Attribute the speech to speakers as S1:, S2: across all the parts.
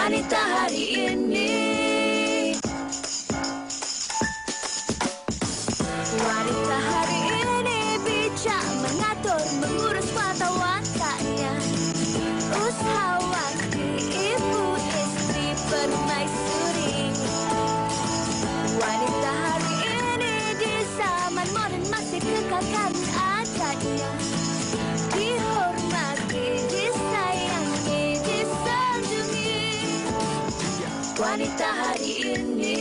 S1: Wanita hari ini. Wanita hari ini bijak mengatur, mengurus mata wataknya. Usahawati, ibu istri, permaisuri. Wanita hari ini di zaman modern masih kekalkan adatnya. Dihormati, disayangi, disanjungi. Wanita hari ini.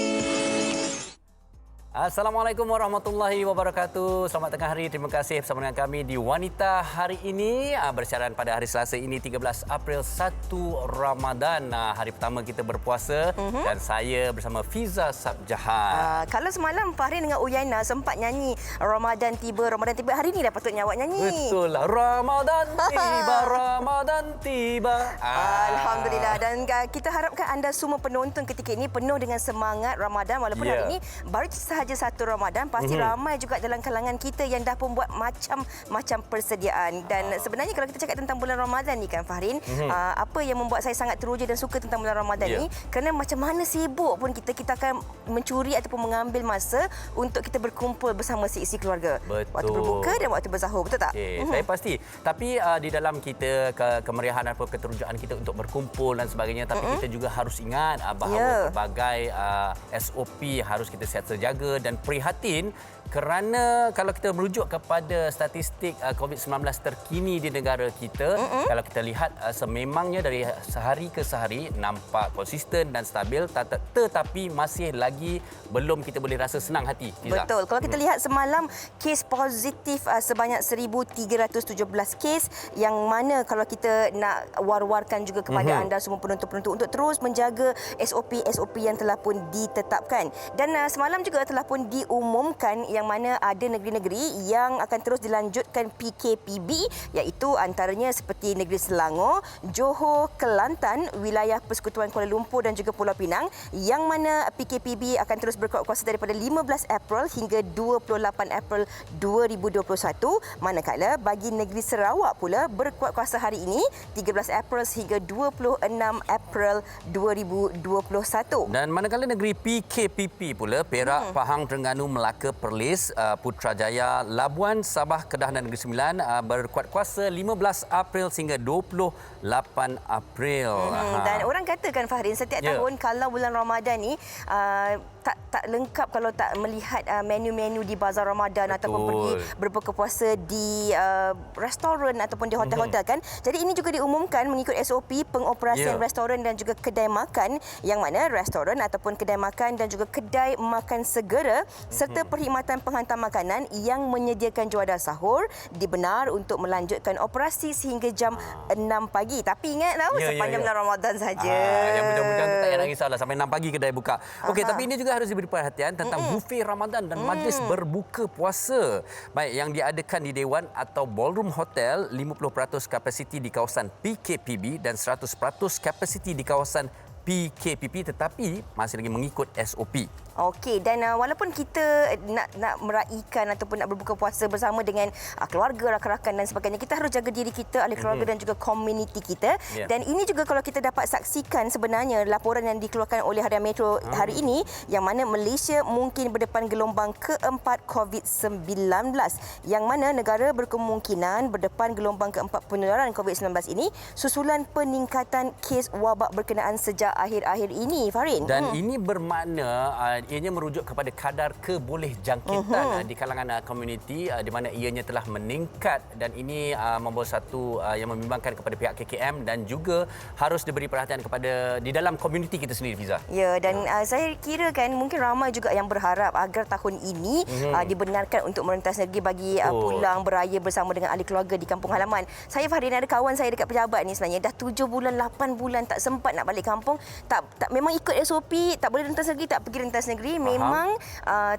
S2: Assalamualaikum warahmatullahi wabarakatuh. Selamat tengah hari. Terima kasih bersama dengan kami di Wanita Hari Ini. Bersiaran pada hari Selasa ini 13 April 1 Ramadan. Hari pertama kita berpuasa dan saya bersama Fiza Sabjahan.
S3: Kalau semalam Fahrin dengan Uyana sempat nyanyi Ramadan tiba, hari ni dah patutnya awak nyanyi.
S2: Betul lah. Ramadan tiba, Ramadan tiba.
S3: Alhamdulillah. Dan kita harapkan anda semua penonton ketika ini penuh dengan semangat Ramadan. Walaupun hari ini baru sahaja satu Ramadan, pasti ramai juga dalam kalangan kita yang dah pun buat macam-macam persediaan. Dan sebenarnya kalau kita cakap tentang bulan Ramadan ni kan Fahrin, apa yang membuat saya sangat teruja dan suka tentang bulan Ramadan ni, kerana macam mana sibuk pun kita akan mencuri ataupun mengambil masa untuk kita berkumpul bersama seisi keluarga.
S2: Betul.
S3: Waktu berbuka dan waktu bersahur, betul tak?
S2: Saya pasti. Tapi di dalam kita kemeriahan atau keterujaan kita untuk berkumpul dan sebagainya, tapi kita juga harus ingat bahawa pelbagai SOP harus kita sihat terjaga dan prihatin kerana kalau kita merujuk kepada statistik COVID-19 terkini di negara kita, kalau kita lihat sememangnya dari sehari ke sehari nampak konsisten dan stabil, tetapi masih lagi belum kita boleh rasa senang hati. Fiza.
S3: Betul. Kalau kita lihat semalam kes positif sebanyak 1,317 kes, yang mana kalau kita nak war-warkan juga kepada anda semua penonton-penonton untuk terus menjaga SOP yang telah pun ditetapkan. Dan semalam juga telah pun diumumkan yang mana ada negeri-negeri yang akan terus dilanjutkan PKPB, iaitu antaranya seperti negeri Selangor, Johor, Kelantan, wilayah Persekutuan Kuala Lumpur dan juga Pulau Pinang, yang mana PKPB akan terus berkuat kuasa daripada 15 April hingga 28 April 2021, manakala bagi negeri Sarawak pula berkuat kuasa hari ini 13 April hingga 26 April 2021.
S2: Dan manakala negeri PKPP pula Perak, Pahang, Terengganu, Melaka, Perlis, Putrajaya, Labuan, Sabah, Kedah dan Negeri Sembilan berkuat kuasa 15 April sehingga 28 April.
S3: Dan orang katakan Fahrin, setiap tahun kalau bulan Ramadan ni tak lengkap kalau tak melihat menu-menu di bazar Ramadan ataupun pergi berbuka puasa di restoran ataupun di hotel-hotel kan. Jadi ini juga diumumkan mengikut SOP pengoperasian restoran dan juga kedai makan, yang mana restoran ataupun kedai makan dan juga kedai makan segera serta perkhidmatan penghantar makanan yang menyediakan juadah sahur dibenar untuk melanjutkan operasi sehingga jam 6 pagi. Tapi ingat sepanjang bulan Ramadan saja.
S2: Yang mudah-mudahan tak payah risaulah sampai 6 pagi kedai buka. Okey, tapi ini juga harus diberi perhatian tentang buffet Ramadan dan majlis berbuka puasa. Baik, yang diadakan di Dewan atau Ballroom Hotel, 50% kapasiti di kawasan PKPB dan 100% kapasiti di kawasan PKPP, tetapi masih lagi mengikut SOP.
S3: Okey, dan walaupun kita nak meraihkan ataupun nak berbuka puasa bersama dengan keluarga, rakan-rakan dan sebagainya, kita harus jaga diri kita, ahli keluarga dan juga komuniti kita. Dan ini juga kalau kita dapat saksikan sebenarnya laporan yang dikeluarkan oleh Harian Metro hari ini, yang mana Malaysia mungkin berdepan gelombang keempat COVID-19, yang mana negara berkemungkinan berdepan gelombang keempat penularan COVID-19 ini susulan peningkatan kes wabak berkenaan sejak akhir-akhir ini, Farin.
S2: Dan ini bermakna ianya merujuk kepada kadar kebolehjangkitan di kalangan komuniti, di mana ianya telah meningkat, dan ini membawa satu yang membimbangkan kepada pihak KKM dan juga harus diberi perhatian kepada di dalam komuniti kita sendiri, Fiza.
S3: Ya, dan saya kira kan mungkin ramai juga yang berharap agar tahun ini dibenarkan untuk merentas negeri bagi pulang beraya bersama dengan ahli keluarga di kampung halaman. Saya, Farin, ada kawan saya dekat pejabat ni sebenarnya dah 7 bulan 8 bulan tak sempat nak balik kampung, tak memang ikut SOP, tak boleh rentas negeri, tak pergi rentas negeri. Memang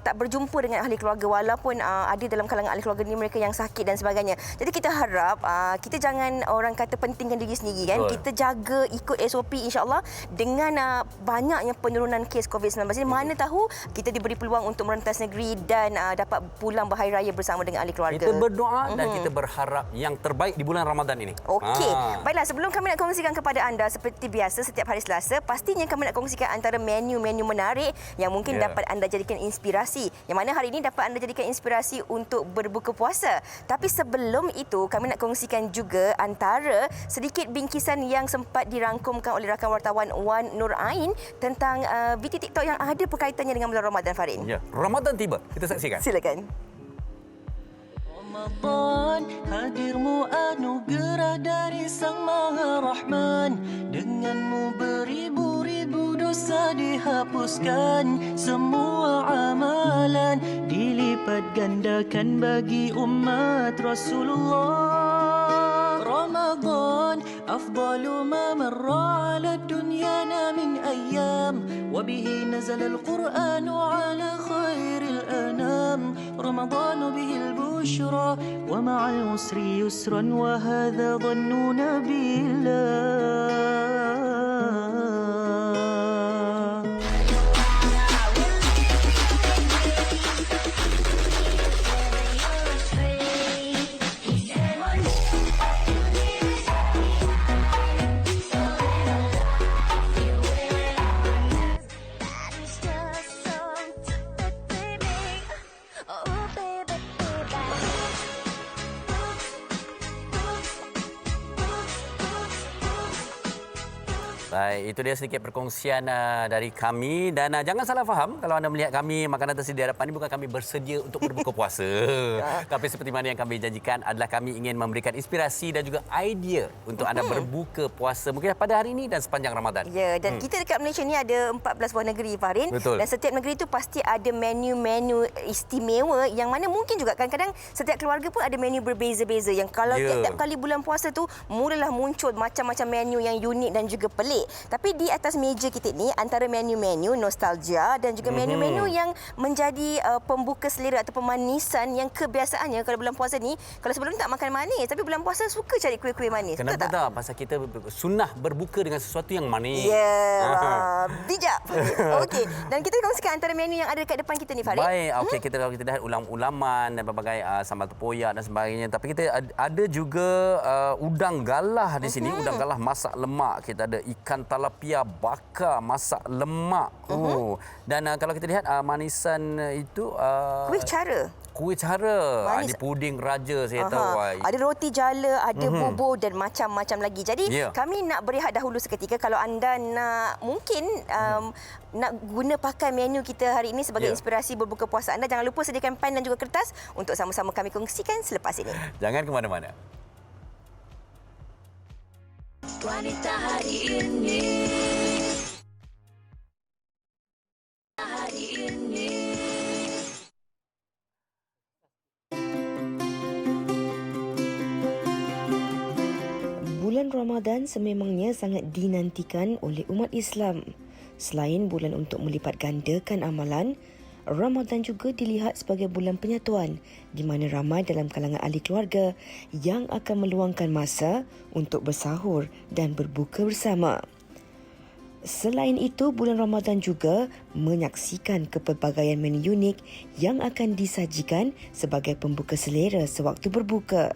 S3: tak berjumpa dengan ahli keluarga, walaupun ada dalam kalangan ahli keluarga ni mereka yang sakit dan sebagainya. Jadi kita harap kita jangan orang kata pentingkan diri sendiri kan. Kita jaga ikut SOP, insya-Allah dengan banyaknya penurunan kes COVID-19 ini, mana tahu kita diberi peluang untuk merentas negeri dan dapat pulang berhari raya bersama dengan ahli keluarga.
S2: Kita berdoa dan kita berharap yang terbaik di bulan Ramadan ini.
S3: Okey. Baiklah, sebelum kami nak kongsikan kepada anda seperti biasa setiap hari Selasa, kita, pastinya kami nak kongsikan antara menu-menu menarik yang mungkin dapat anda jadikan inspirasi. Yang mana hari ini dapat anda jadikan inspirasi untuk berbuka puasa. Tapi sebelum itu, kami nak kongsikan juga antara sedikit bingkisan yang sempat dirangkumkan oleh rakan wartawan Wan Nur Ain tentang video TikTok yang ada berkaitannya dengan bulan Ramadan, Farin.
S2: Ya, Ramadan tiba. Kita saksikan.
S3: Silakan.
S4: Ramadan, hadirmu anugerah dari Sang Maha Rahman. Denganmu beribu-ribu dosa dihapuskan, semua amalan dilipat gandakan bagi umat Rasulullah. Ramadan afdalu ma marra ala dunyana min ayyam, wa bihi nazala al-Qur'anu ala khairil anam. Ramadan bihi al-bushra wa ma'al usri yusran, wa hadha dhannuna billah.
S2: Baik, itu dia sedikit perkongsian dari kami dan jangan salah faham kalau anda melihat kami makanan tersedia di hadapan ini bukan kami bersedia untuk berbuka puasa. Tapi seperti mana yang kami janjikan adalah kami ingin memberikan inspirasi dan juga idea untuk anda berbuka puasa mungkin pada hari ini dan sepanjang Ramadan.
S3: Ya, dan kita dekat Malaysia ni ada 14 buah negeri, Farin.
S2: Betul.
S3: Dan setiap negeri itu pasti ada menu-menu istimewa yang mana mungkin juga kadang-kadang setiap keluarga pun ada menu berbeza-beza yang kalau tiap kali bulan puasa tu mulalah muncul macam-macam menu yang unik dan juga pelik. Tapi di atas meja kita ni antara menu-menu nostalgia dan juga menu-menu yang menjadi pembuka selera atau pemanisan yang kebiasaannya kalau bulan puasa ni, kalau sebelum ni tak makan manis, tapi bulan puasa suka cari kuih-kuih manis.
S2: Kenapa tak? Pasal kita sunnah berbuka dengan sesuatu yang manis.
S3: Ya, bijak. Okey, dan kita kongsikan antara menu yang ada dekat depan kita ni, Farid.
S2: Baik, okey, kita kalau kita lihat ulam-ulaman dan berbagai sambal tempoyak dan sebagainya. Tapi kita ada juga udang galah di sini, udang galah masak lemak. Kita ada ikan talapia bakar masak lemak. Dan kalau kita lihat manisan itu kuih cara. Ini puding raja saya tahu.
S3: Ada roti jala, ada bubur dan macam-macam lagi. Jadi kami nak berehat dahulu seketika. Kalau anda nak mungkin nak guna pakai menu kita hari ini sebagai inspirasi berbuka puasa anda, jangan lupa sediakan pen dan juga kertas untuk sama-sama kami kongsikan selepas ini.
S2: Jangan ke mana-mana.
S1: Wanita hari ini. Hari ini.
S3: Bulan Ramadan sememangnya sangat dinantikan oleh umat Islam. Selain bulan untuk melipat gandakan amalan, Ramadan juga dilihat sebagai bulan penyatuan di mana ramai dalam kalangan ahli keluarga yang akan meluangkan masa untuk bersahur dan berbuka bersama. Selain itu, bulan Ramadan juga menyaksikan kepelbagaian menu unik yang akan disajikan sebagai pembuka selera sewaktu berbuka.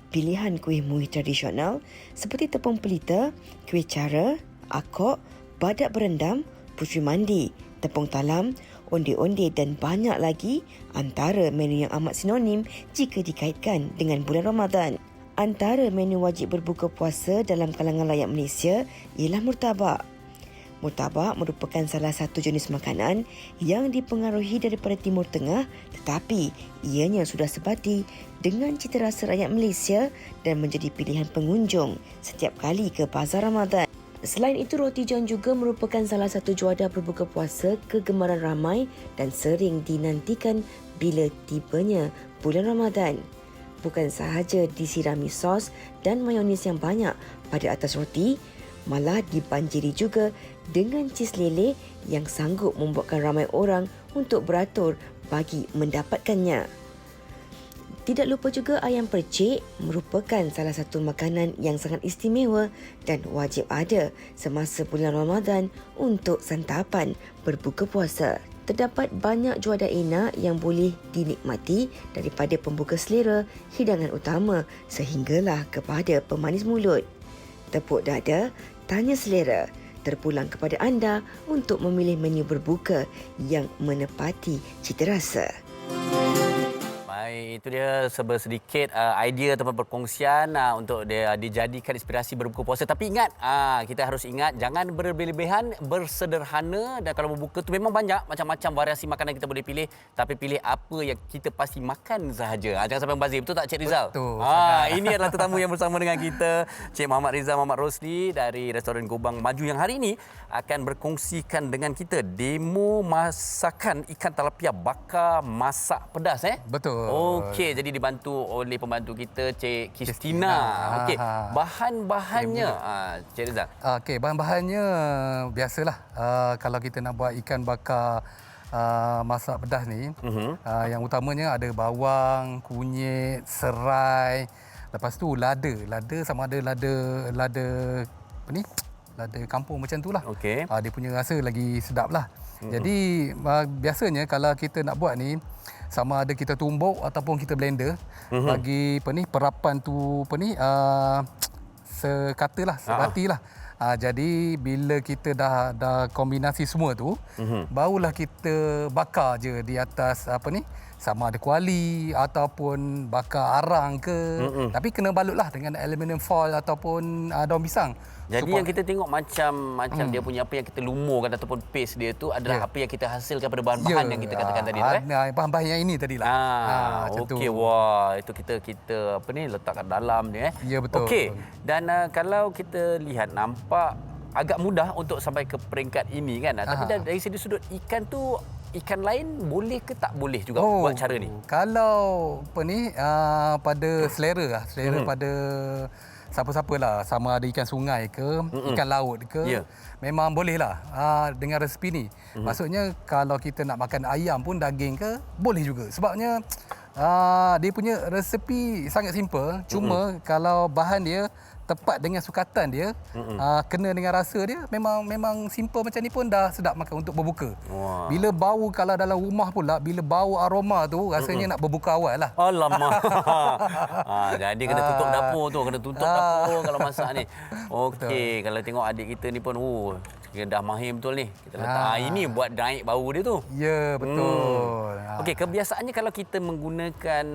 S3: Pilihan kuih muih tradisional seperti tepung pelita, kuih cara, akok, badak berendam, puteri mandi, tepung talam, onde-onde dan banyak lagi antara menu yang amat sinonim jika dikaitkan dengan bulan Ramadan. Antara menu wajib berbuka puasa dalam kalangan rakyat Malaysia ialah murtabak. Murtabak merupakan salah satu jenis makanan yang dipengaruhi daripada Timur Tengah tetapi ianya sudah sebati dengan cita rasa rakyat Malaysia dan menjadi pilihan pengunjung setiap kali ke bazar Ramadan. Selain itu, roti john juga merupakan salah satu juadah berbuka puasa kegemaran ramai dan sering dinantikan bila tibanya bulan Ramadan. Bukan sahaja disirami sos dan mayonis yang banyak pada atas roti, malah dibanjiri juga dengan cis lele yang sanggup membuatkan ramai orang untuk beratur bagi mendapatkannya. Tidak lupa juga ayam percik merupakan salah satu makanan yang sangat istimewa dan wajib ada semasa bulan Ramadan untuk santapan berbuka puasa. Terdapat banyak juadah enak yang boleh dinikmati daripada pembuka selera, hidangan utama sehinggalah kepada pemanis mulut. Tepuk dada, tanya selera. terpulang kepada anda untuk memilih menu berbuka yang menepati cita rasa.
S2: Baik, itu dia sedikit idea ataupun perkongsian untuk dia dijadikan inspirasi berbuka puasa. Tapi ingat, kita harus ingat jangan berlebihan, bersederhana, dan kalau berbuka tu memang banyak macam-macam variasi makanan kita boleh pilih, tapi pilih apa yang kita pasti makan sahaja. Jangan sampai membazir. Betul tak Cik Rizal?
S5: Betul.
S2: Ini adalah tetamu yang bersama dengan kita, Cik Muhammad Rizal Muhammad Rosli dari Restoran Gobang Maju yang hari ini akan berkongsikan dengan kita demo masakan ikan talapia bakar masak pedas.
S5: Betul.
S2: Okey, jadi dibantu oleh pembantu kita Cik Kristina. Okey, bahan-bahannya Cik Rizal.
S5: Okey, bahan-bahannya biasalah. Kalau kita nak buat ikan bakar masak pedas ni, yang utamanya ada bawang, kunyit, serai, lepas tu lada. Lada sama ada lada apa ni? Lada kampung macam tu lah.
S2: Okey.
S5: Dia punya rasa lagi sedap lah. Jadi biasanya kalau kita nak buat ni, sama ada kita tumbuk ataupun kita blender, bagi apa ni perapan tu apa ni sekatalah, sebatilah. Jadi bila kita dah kombinasi semua tu, barulah kita bakar je di atas apa ni, sama ada kuali ataupun bakar arang ke. Tapi kena balutlah dengan aluminium foil ataupun daun pisang.
S2: Jadi yang kita tengok macam dia punya apa yang kita lumurkan ataupun paste dia tu adalah apa yang kita hasilkan pada bahan-bahan yang kita katakan tadi tu
S5: bahan-bahan yang ini tadilah.
S2: Okey, wah, itu kita apa ni letak kat dalam ni
S5: Ya, betul.
S2: Okey. Dan kalau kita lihat nampak agak mudah untuk sampai ke peringkat ini kan. Tapi dari segi sudut ikan tu, ikan lain boleh ke tak boleh juga buat cara ni?
S5: Kalau apa ni pada selera pada siapa-siapalah, sama ada ikan sungai ke, ikan laut ke, memang bolehlah dengan resepi ni. Maksudnya kalau kita nak makan ayam pun, daging ke, boleh juga. Sebabnya dia punya resepi sangat simple, cuma kalau bahan dia tepat dengan sukatan dia, kena dengan rasa dia, memang simple macam ni pun dah sedap makan untuk berbuka.
S2: Wah.
S5: Bila bau, kalau dalam rumah pula, bila bau aroma tu, rasanya nak berbuka awal lah.
S2: Alamak. Jadi kena tutup dapur tu, kena tutup dapur kalau masak ni. Okey, kalau tengok adik kita ni pun dia dah mahir betul ni. Kita letak ini buat naik bau dia tu.
S5: Ya, betul.
S2: Okey, kebiasaannya kalau kita menggunakan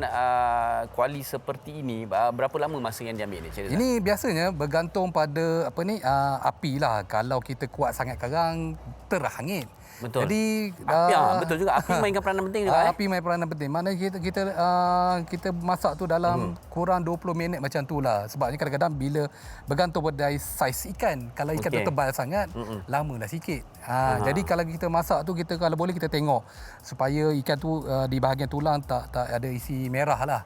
S2: kuali seperti ini, berapa lama masa yang diambil ni?
S5: Ini biasanya bergantung pada apa ni api lah. Kalau kita kuat sangat karang, terhangit.
S2: Betul.
S5: Jadi
S2: betul juga, api mainkan peranan penting juga.
S5: Api main peranan penting. Mana kita masak tu dalam kurang 20 minit macam tu lah. Sebabnya kadang-kadang bila bergantung pada saiz ikan. Kalau ikan tu tebal sangat, lamalah sikit. Jadi kalau kita masak tu, kita kalau boleh kita tengok supaya ikan tu di bahagian tulang tak ada isi merah lah.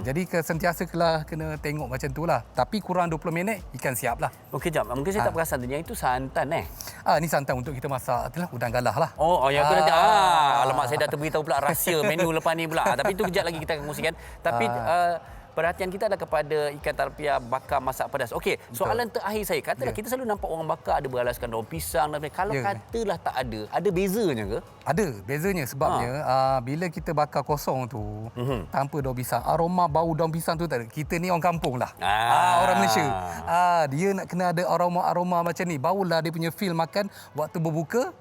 S5: Jadi sentiasa kena tengok macam tu lah. Tapi kurang 20 minit ikan siap lah.
S2: Okey, jap. Mungkin saya tak perasan yang itu santan
S5: Ni santan untuk kita masak itulah udang galah lah.
S2: Yang aku nanti alamak, saya dah terberitahu pula rahsia menu lepas ni pula. Tapi itu kejap lagi kita akan kongsikan. Tapi perhatian kita adalah kepada ikan talapia bakar masak pedas. Okey, soalan terakhir saya. Katalah kita selalu nampak orang bakar ada beralaskan daun pisang dan sebagainya. Kalau katalah tak ada bezanya ke?
S5: Ada bezanya sebabnya bila kita bakar kosong tu tanpa daun pisang, aroma bau daun pisang tu tak ada. Kita ni orang kampung lah. Orang Malaysia. Dia nak kena ada aroma-aroma macam ni. Barulah dia punya feel makan waktu berbuka.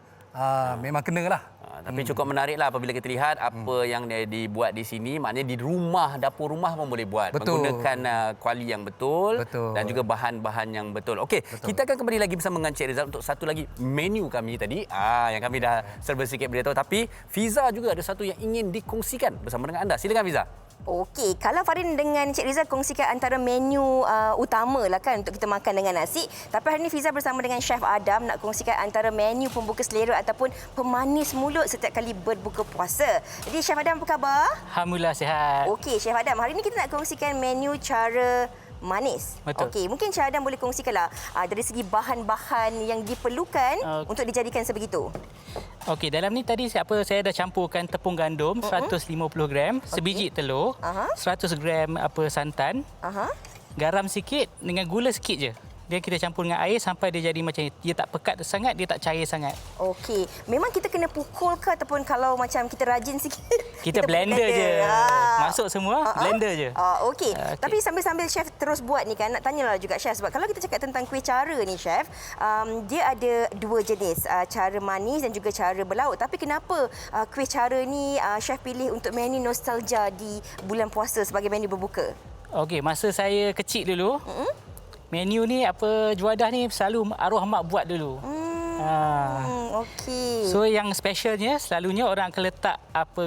S5: Memang kenalah.
S2: Tapi cukup menariklah apabila kita lihat apa yang dibuat di sini. Maknanya di rumah, dapur rumah pun boleh buat.
S5: Betul.
S2: Menggunakan kuali yang betul dan juga bahan-bahan yang betul. Okey, kita akan kembali lagi bersama dengan Cik Rizal untuk satu lagi menu kami tadi. Yang kami dah serba sikit beritahu. Tapi Fiza juga ada satu yang ingin dikongsikan bersama dengan anda. Silakan Fiza.
S3: Okey, kalau Farin dengan Cik Rizal kongsikan antara menu utama lah kan untuk kita makan dengan nasi. Tapi hari ini Fiza bersama dengan Chef Adam nak kongsikan antara menu pembuka selera ataupun pemanis mulut setiap kali berbuka puasa. Jadi Chef Adam, apa khabar?
S6: Alhamdulillah sihat.
S3: Okey, Chef Adam, hari ini kita nak kongsikan menu cara manis.
S6: Betul.
S3: Okey, mungkin Chef Adam boleh kongsikanlah dari segi bahan-bahan yang diperlukan untuk dijadikan sebegitu.
S6: Okey, dalam ni tadi saya dah campurkan tepung gandum 150 gram, sebiji telur, 100 gram santan, garam sikit dengan gula sikit je. Dia kita campur dengan air sampai dia jadi macam ni. Dia tak pekat sangat, dia tak cair sangat.
S3: Okey. Memang kita kena pukul ke ataupun kalau macam kita rajin sikit?
S6: Kita blender je. Masuk semua, blender je.
S3: Okey. Tapi sambil-sambil chef terus buat ni kan, nak tanyalah juga chef sebab kalau kita cakap tentang kuih cara ni chef, dia ada dua jenis, cara manis dan juga cara berlauk. Tapi kenapa kuih cara ni chef pilih untuk menu nostalgia di bulan puasa sebagai menu berbuka?
S6: Okey, masa saya kecil dulu, menu ni juadah ni selalu arwah mak buat dulu.
S3: Okey.
S6: So yang specialnya selalunya orang akan letak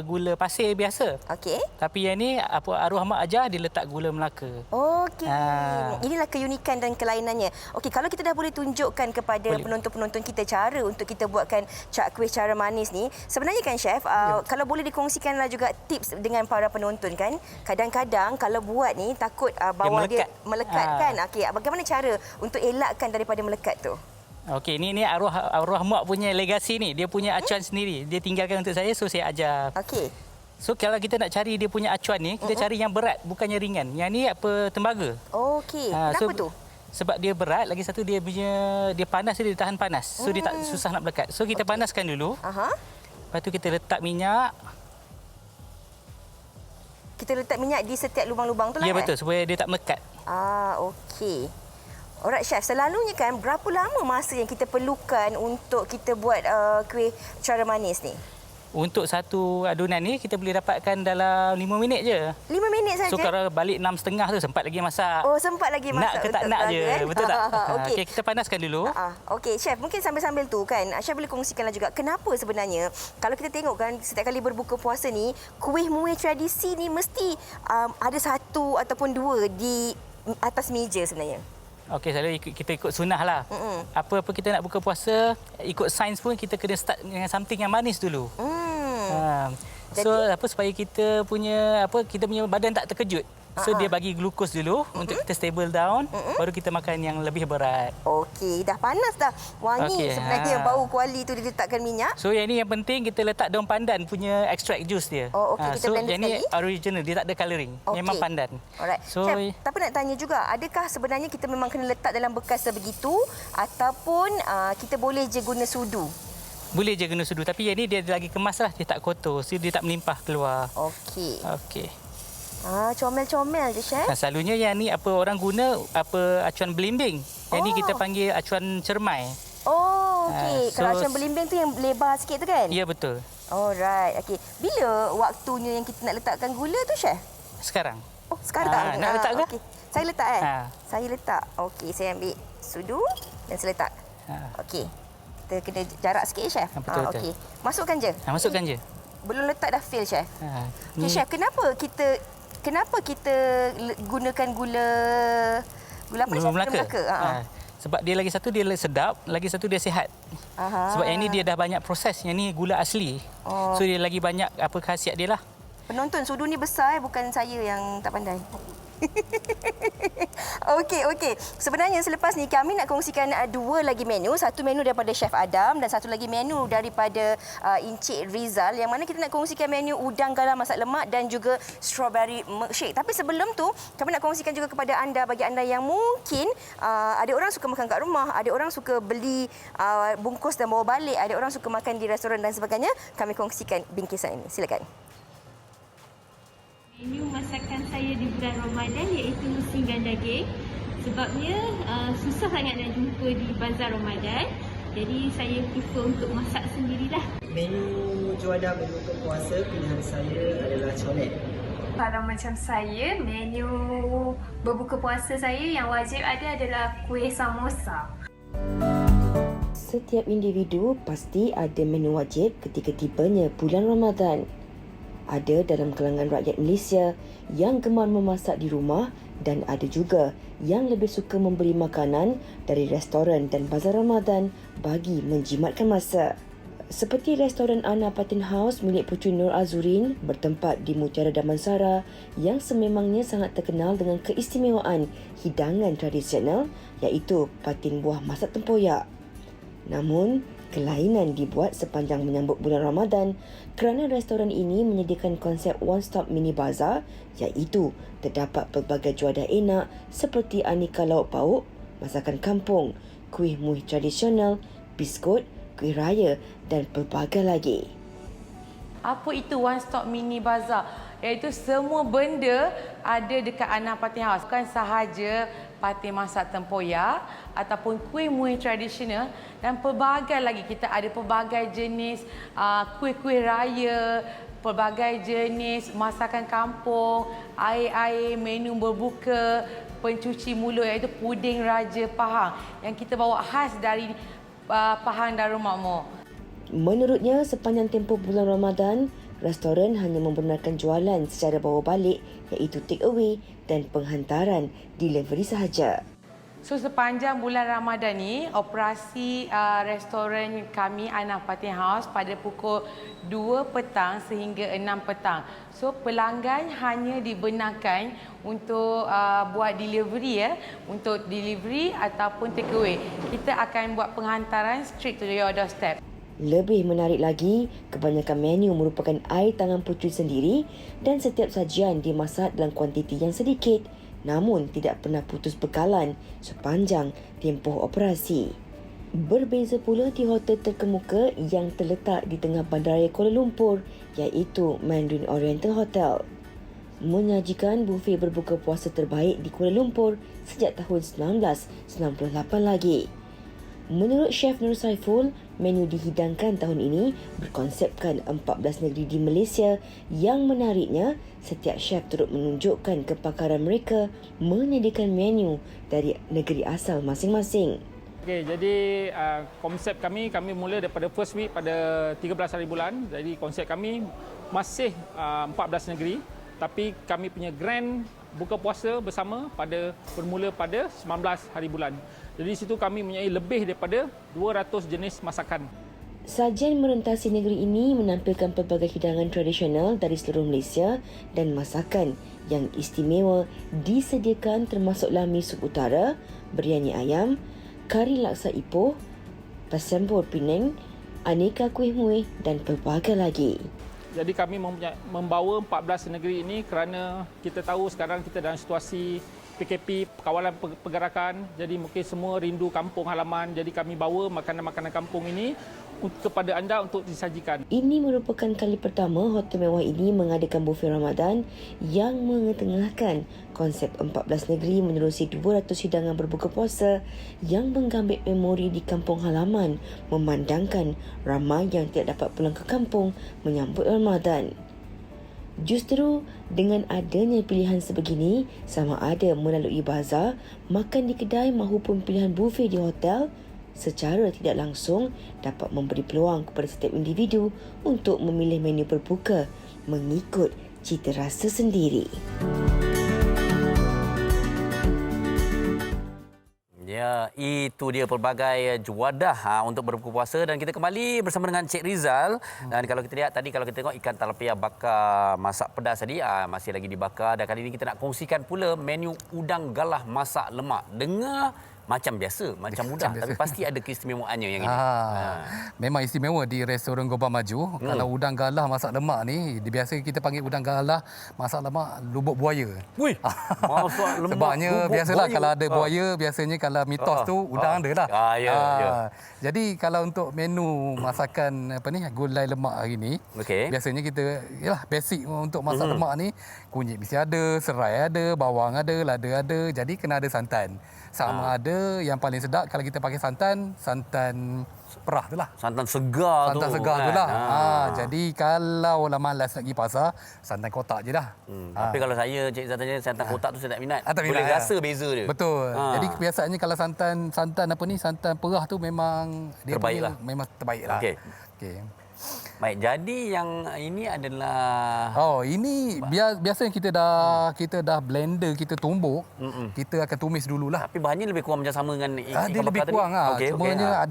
S6: gula pasir biasa.
S3: Okey.
S6: Tapi yang ni arwah mak ajar dia letak gula Melaka.
S3: Okey. Inilah keunikan dan kelainannya. Okey, kalau kita dah boleh tunjukkan kepada penonton-penonton kita cara untuk kita buatkan kuih cara manis ni. Sebenarnya kan chef, kalau boleh dikongsikanlah juga tips dengan para penonton kan. Kadang-kadang kalau buat ni takut bawah dia melekat kan. Okey, bagaimana cara untuk elakkan daripada melekat tu?
S6: Okey, ni arwah mak punya legasi ni. Dia punya acuan sendiri. Dia tinggalkan untuk saya, so saya ajar.
S3: Okey.
S6: So kalau kita nak cari dia punya acuan ni, kita cari yang berat, bukannya ringan. Yang ni tembaga.
S3: Okey. Kenapa tu?
S6: Sebab dia berat, lagi satu dia panas, dia tahan panas. So dia tak susah nak melekat. So kita panaskan dulu. Lepas tu kita letak minyak.
S3: Kita letak minyak di setiap lubang-lubang tu lah.
S6: Ya betul, supaya dia tak melekat.
S3: Okey. Alright chef, selalunya kan berapa lama masa yang kita perlukan untuk kita buat kuih cara manis ni?
S6: Untuk satu adunan ni kita boleh dapatkan dalam 5 minit je.
S3: 5 minit saja?
S6: So kalau balik 6.30 tu sempat lagi masak.
S3: Oh, sempat lagi masak.
S6: Nak ke tak nak je, kan? Betul tak?
S3: Okey,
S6: kita panaskan dulu.
S3: Okey, chef, mungkin sambil-sambil tu kan, chef boleh kongsikanlah juga kenapa sebenarnya kalau kita tengok kan setiap kali berbuka puasa ni, kuih-muih tradisi ni mesti ada satu ataupun dua di atas meja sebenarnya.
S6: Okey, selalu kita ikut sunnah lah. Apa-apa kita nak buka puasa, ikut sains pun kita kena start dengan something yang manis dulu. So supaya kita punya badan tak terkejut. So dia bagi glukos dulu untuk kita stable down, baru kita makan yang lebih berat.
S3: Okey, dah panas dah. Wangi sebenarnya bau kuali tu diletakkan minyak.
S6: So yang ni yang penting kita letak daun pandan punya extract juice dia.
S3: Okey, kita blend
S6: yang ni original, dia tak ada colouring. Memang pandan.
S3: Alright.
S6: So,
S3: chef, tapi nak tanya juga, adakah sebenarnya kita memang kena letak dalam bekas sebegitu ataupun kita boleh je guna sudu?
S6: Boleh je guna sudu, tapi yang ni dia lagi kemas lah, dia tak kotor, so dia tak melimpah keluar. Okey.
S3: Comel-comel je, chef.
S6: Selalunya yang ni orang guna acuan belimbing. Yang ni kita panggil acuan cermai.
S3: Okey. Kalau acuan belimbing tu yang lebar sikit tu kan?
S6: Ya, betul.
S3: Alright. Okey. Bila waktunya yang kita nak letakkan gula tu, chef?
S6: Sekarang.
S3: Oh, sekarang.
S6: Nak letak ke?
S3: Okay. Saya letak Saya letak. Okey, saya ambil sudu dan saya letak. Okey. Kita kena jarak sikit, chef.
S6: Betul.
S3: Okey. Masukkan je.
S6: Masukkan je.
S3: Belum letak dah fail, chef. Okay, chef, kenapa kita gunakan gula apa ni? Gula Melaka.
S6: Sebab dia lagi satu dia sedap, lagi satu dia sihat. Sebab yang ni dia dah banyak proses, yang ni gula asli. So dia lagi banyak khasiat dia lah.
S3: Penonton, sudu ni besar, bukan saya yang tak pandai. Okey. Sebenarnya selepas ni kami nak kongsikan dua lagi menu. Satu menu daripada Chef Adam dan satu lagi menu daripada Encik Rizal, yang mana kita nak kongsikan menu udang garam masak lemak dan juga strawberry milkshake. Tapi sebelum tu, kami nak kongsikan juga kepada anda, bagi anda yang mungkin ada orang suka makan kat rumah, ada orang suka beli bungkus dan bawa balik, ada orang suka makan di restoran dan sebagainya. Kami kongsikan bingkisan ini. Silakan.
S7: Menu masakan saya di bulan Ramadan iaitu singgan daging. Sebabnya susah sangat nak jumpa di bazar Ramadan. Jadi saya prefer untuk masak sendirilah.
S8: Menu juadah berbuka puasa pilihan saya adalah colet.
S9: Kalau macam saya, menu berbuka puasa saya yang wajib ada adalah kuih samosa.
S10: Setiap individu pasti ada menu wajib ketika tibanya bulan Ramadan. Ada dalam kalangan rakyat Malaysia yang gemar memasak di rumah dan ada juga yang lebih suka membeli makanan dari restoran dan bazar Ramadan bagi menjimatkan masa. Seperti restoran Ana Patin House milik Puteri Nur Azurin bertempat di Mutiara Damansara yang sememangnya sangat terkenal dengan keistimewaan hidangan tradisional iaitu patin buah masak tempoyak. Namun, kelainan dibuat sepanjang menyambut bulan Ramadan kerana restoran ini menyediakan konsep one-stop mini bazar iaitu terdapat pelbagai juadah enak seperti aneka lauk pauk, masakan kampung, kuih muih tradisional, biskut, kuih raya dan pelbagai lagi.
S11: Apa itu One Stop Mini Bazaar? Iaitu semua benda ada dekat Anang Party House. Bukan sahaja parti masak tempoyak ataupun kuih muih tradisional dan pelbagai lagi. Kita ada pelbagai jenis kuih-kuih raya, pelbagai jenis masakan kampung, air-air, menu berbuka, pencuci mulut iaitu puding Raja Pahang yang kita bawa khas dari Pahang Darul Makmur.
S10: Menurutnya, sepanjang tempoh bulan Ramadan, restoran hanya membenarkan jualan secara bawa balik iaitu take away dan penghantaran delivery sahaja.
S11: So sepanjang bulan Ramadan ni, operasi restoran kami Anang Party House pada pukul 2 petang sehingga 6 petang. So pelanggan hanya dibenarkan untuk buat delivery untuk delivery ataupun take away. Kita akan buat penghantaran straight to your doorstep.
S10: Lebih menarik lagi, kebanyakan menu merupakan air tangan puteri sendiri dan setiap sajian dimasak dalam kuantiti yang sedikit namun tidak pernah putus bekalan sepanjang tempoh operasi. Berbeza pula di hotel terkemuka yang terletak di tengah bandaraya Kuala Lumpur iaitu Mandarin Oriental Hotel. Menyajikan bufet berbuka puasa terbaik di Kuala Lumpur sejak tahun 1998 lagi. Menurut Chef Nur Saiful, menu dihidangkan tahun ini berkonsepkan 14 negeri di Malaysia yang menariknya setiap chef turut menunjukkan kepakaran mereka menyediakan menu dari negeri asal masing-masing.
S12: Okey, jadi konsep kami mula daripada first week pada 13 hari bulan. Jadi konsep kami masih 14 negeri tapi kami punya grand buka puasa bersama bermula pada 19 hari bulan. Jadi di situ kami mempunyai lebih daripada 200 jenis masakan.
S10: Sajian merentasi negeri ini menampilkan pelbagai hidangan tradisional dari seluruh Malaysia dan masakan yang istimewa disediakan termasuklah mi sup utara, biryani ayam, kari laksa Ipoh, pasembur Penang, aneka kuih muih dan pelbagai lagi.
S12: Jadi kami membawa 14 negeri ini kerana kita tahu sekarang kita dalam situasi PKP, kawalan pergerakan. Jadi mungkin semua rindu kampung halaman. Jadi kami bawa makanan-makanan kampung ini kepada anda untuk disajikan.
S10: Ini merupakan kali pertama hotel mewah ini mengadakan bufet Ramadan yang mengetengahkan konsep 14 negeri menerusi 200 hidangan berbuka puasa yang menggambit memori di kampung halaman, memandangkan ramai yang tidak dapat pulang ke kampung menyambut Ramadan. Justru dengan adanya pilihan sebegini, sama ada melalui bazar, makan di kedai maupun pilihan bufet di hotel, secara tidak langsung dapat memberi peluang kepada setiap individu untuk memilih menu berbuka mengikut cita rasa sendiri.
S2: Ya, itu dia pelbagai juadah untuk berbuka puasa dan kita kembali bersama dengan Cik Rizal. Dan kalau kita lihat tadi, kalau kita tengok ikan talapia bakar masak pedas tadi masih lagi dibakar, dan kali ini kita nak kongsikan pula menu udang galah masak lemak. Dengar macam biasa, macam mudah, tapi pasti ada keistimewaannya yang ini.
S5: Memang istimewa di restoran Goba Maju. Kalau udang galah masak lemak ni, biasa kita panggil udang galah masak lemak lubuk buaya.
S2: Wih, masak lemak
S5: sebabnya biasalah buaya. Kalau ada buaya, biasanya kalau mitos tu udang ada lah. Jadi kalau untuk menu masakan gulai lemak hari ni, biasanya kita basic untuk masak lemak ni, kunyit mesti ada, serai ada, bawang ada, lada ada. Jadi kena ada santan. Sama ada yang paling sedap kalau kita pakai santan perah tu lah.
S2: Santan segar tu.
S5: Santan segar tu lah. Jadi kalau lah malas nak pergi pasar, santan kotak je dah.
S2: Tapi kalau saya, Cik Zat tanya, santan kotak tu saya tak minat.
S5: Boleh
S2: rasa beza dia.
S5: Betul. Jadi kebiasaannya kalau santan santan perah tu memang dia
S2: terbaik lah.
S5: Memang terbaik lah. Okey.
S2: Baik, jadi yang ini adalah
S5: ini biasanya kita dah blender, kita tumbuk, kita akan tumis dululah.
S2: Tapi bahannya lebih kurang macam sama dengan ikan
S5: dia lebih kurang
S2: tadi.
S5: Cumanya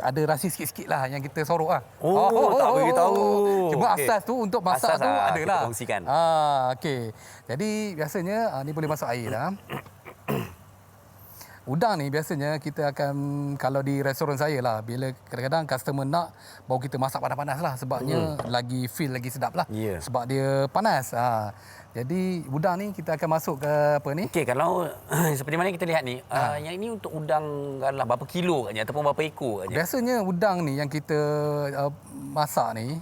S5: ada rasa sikit-sikit lah yang kita sorok lah.
S2: Tak bagi tahu.
S5: Cuma asas tu untuk masak tu ada lah.
S2: Kita kongsikan.
S5: Okey. Jadi biasanya ni boleh masuk air dah. Udang ni biasanya kita akan, kalau di restoran saya lah, bila kadang-kadang customer nak, baru kita masak panas-panas lah. Sebabnya lagi feel lagi sedap lah.
S2: Ya.
S5: Sebab dia panas. Jadi udang ni kita akan masuk ke apa ni?
S2: Okey, kalau seperti mana kita lihat ni, yang ini untuk udang lah berapa kilo katnya ataupun berapa ekor katnya?
S5: Biasanya udang ni yang kita masak ni,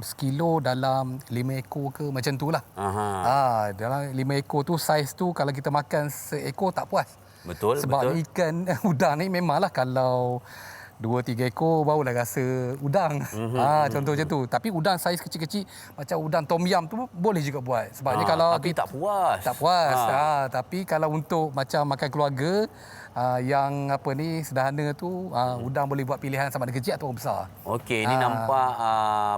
S5: sekilo dalam 5 ekor ke macam tu lah. Dalam 5 ekor tu, saiz tu kalau kita makan seekor tak puas.
S2: Betul,
S5: sebab
S2: betul.
S5: ikan udang ni memanglah kalau 2-3 ekor barulah rasa udang. Contoh macam tu. Tapi udang saiz kecil-kecil macam udang tom yum tu boleh juga buat. Sebabnya kalau
S2: tapi tak puas.
S5: Tak puas. Tapi kalau untuk macam makan keluarga, yang apa ni sederhana tu, udang boleh buat pilihan sama ada kecil atau besar.
S2: Okey, ini nampak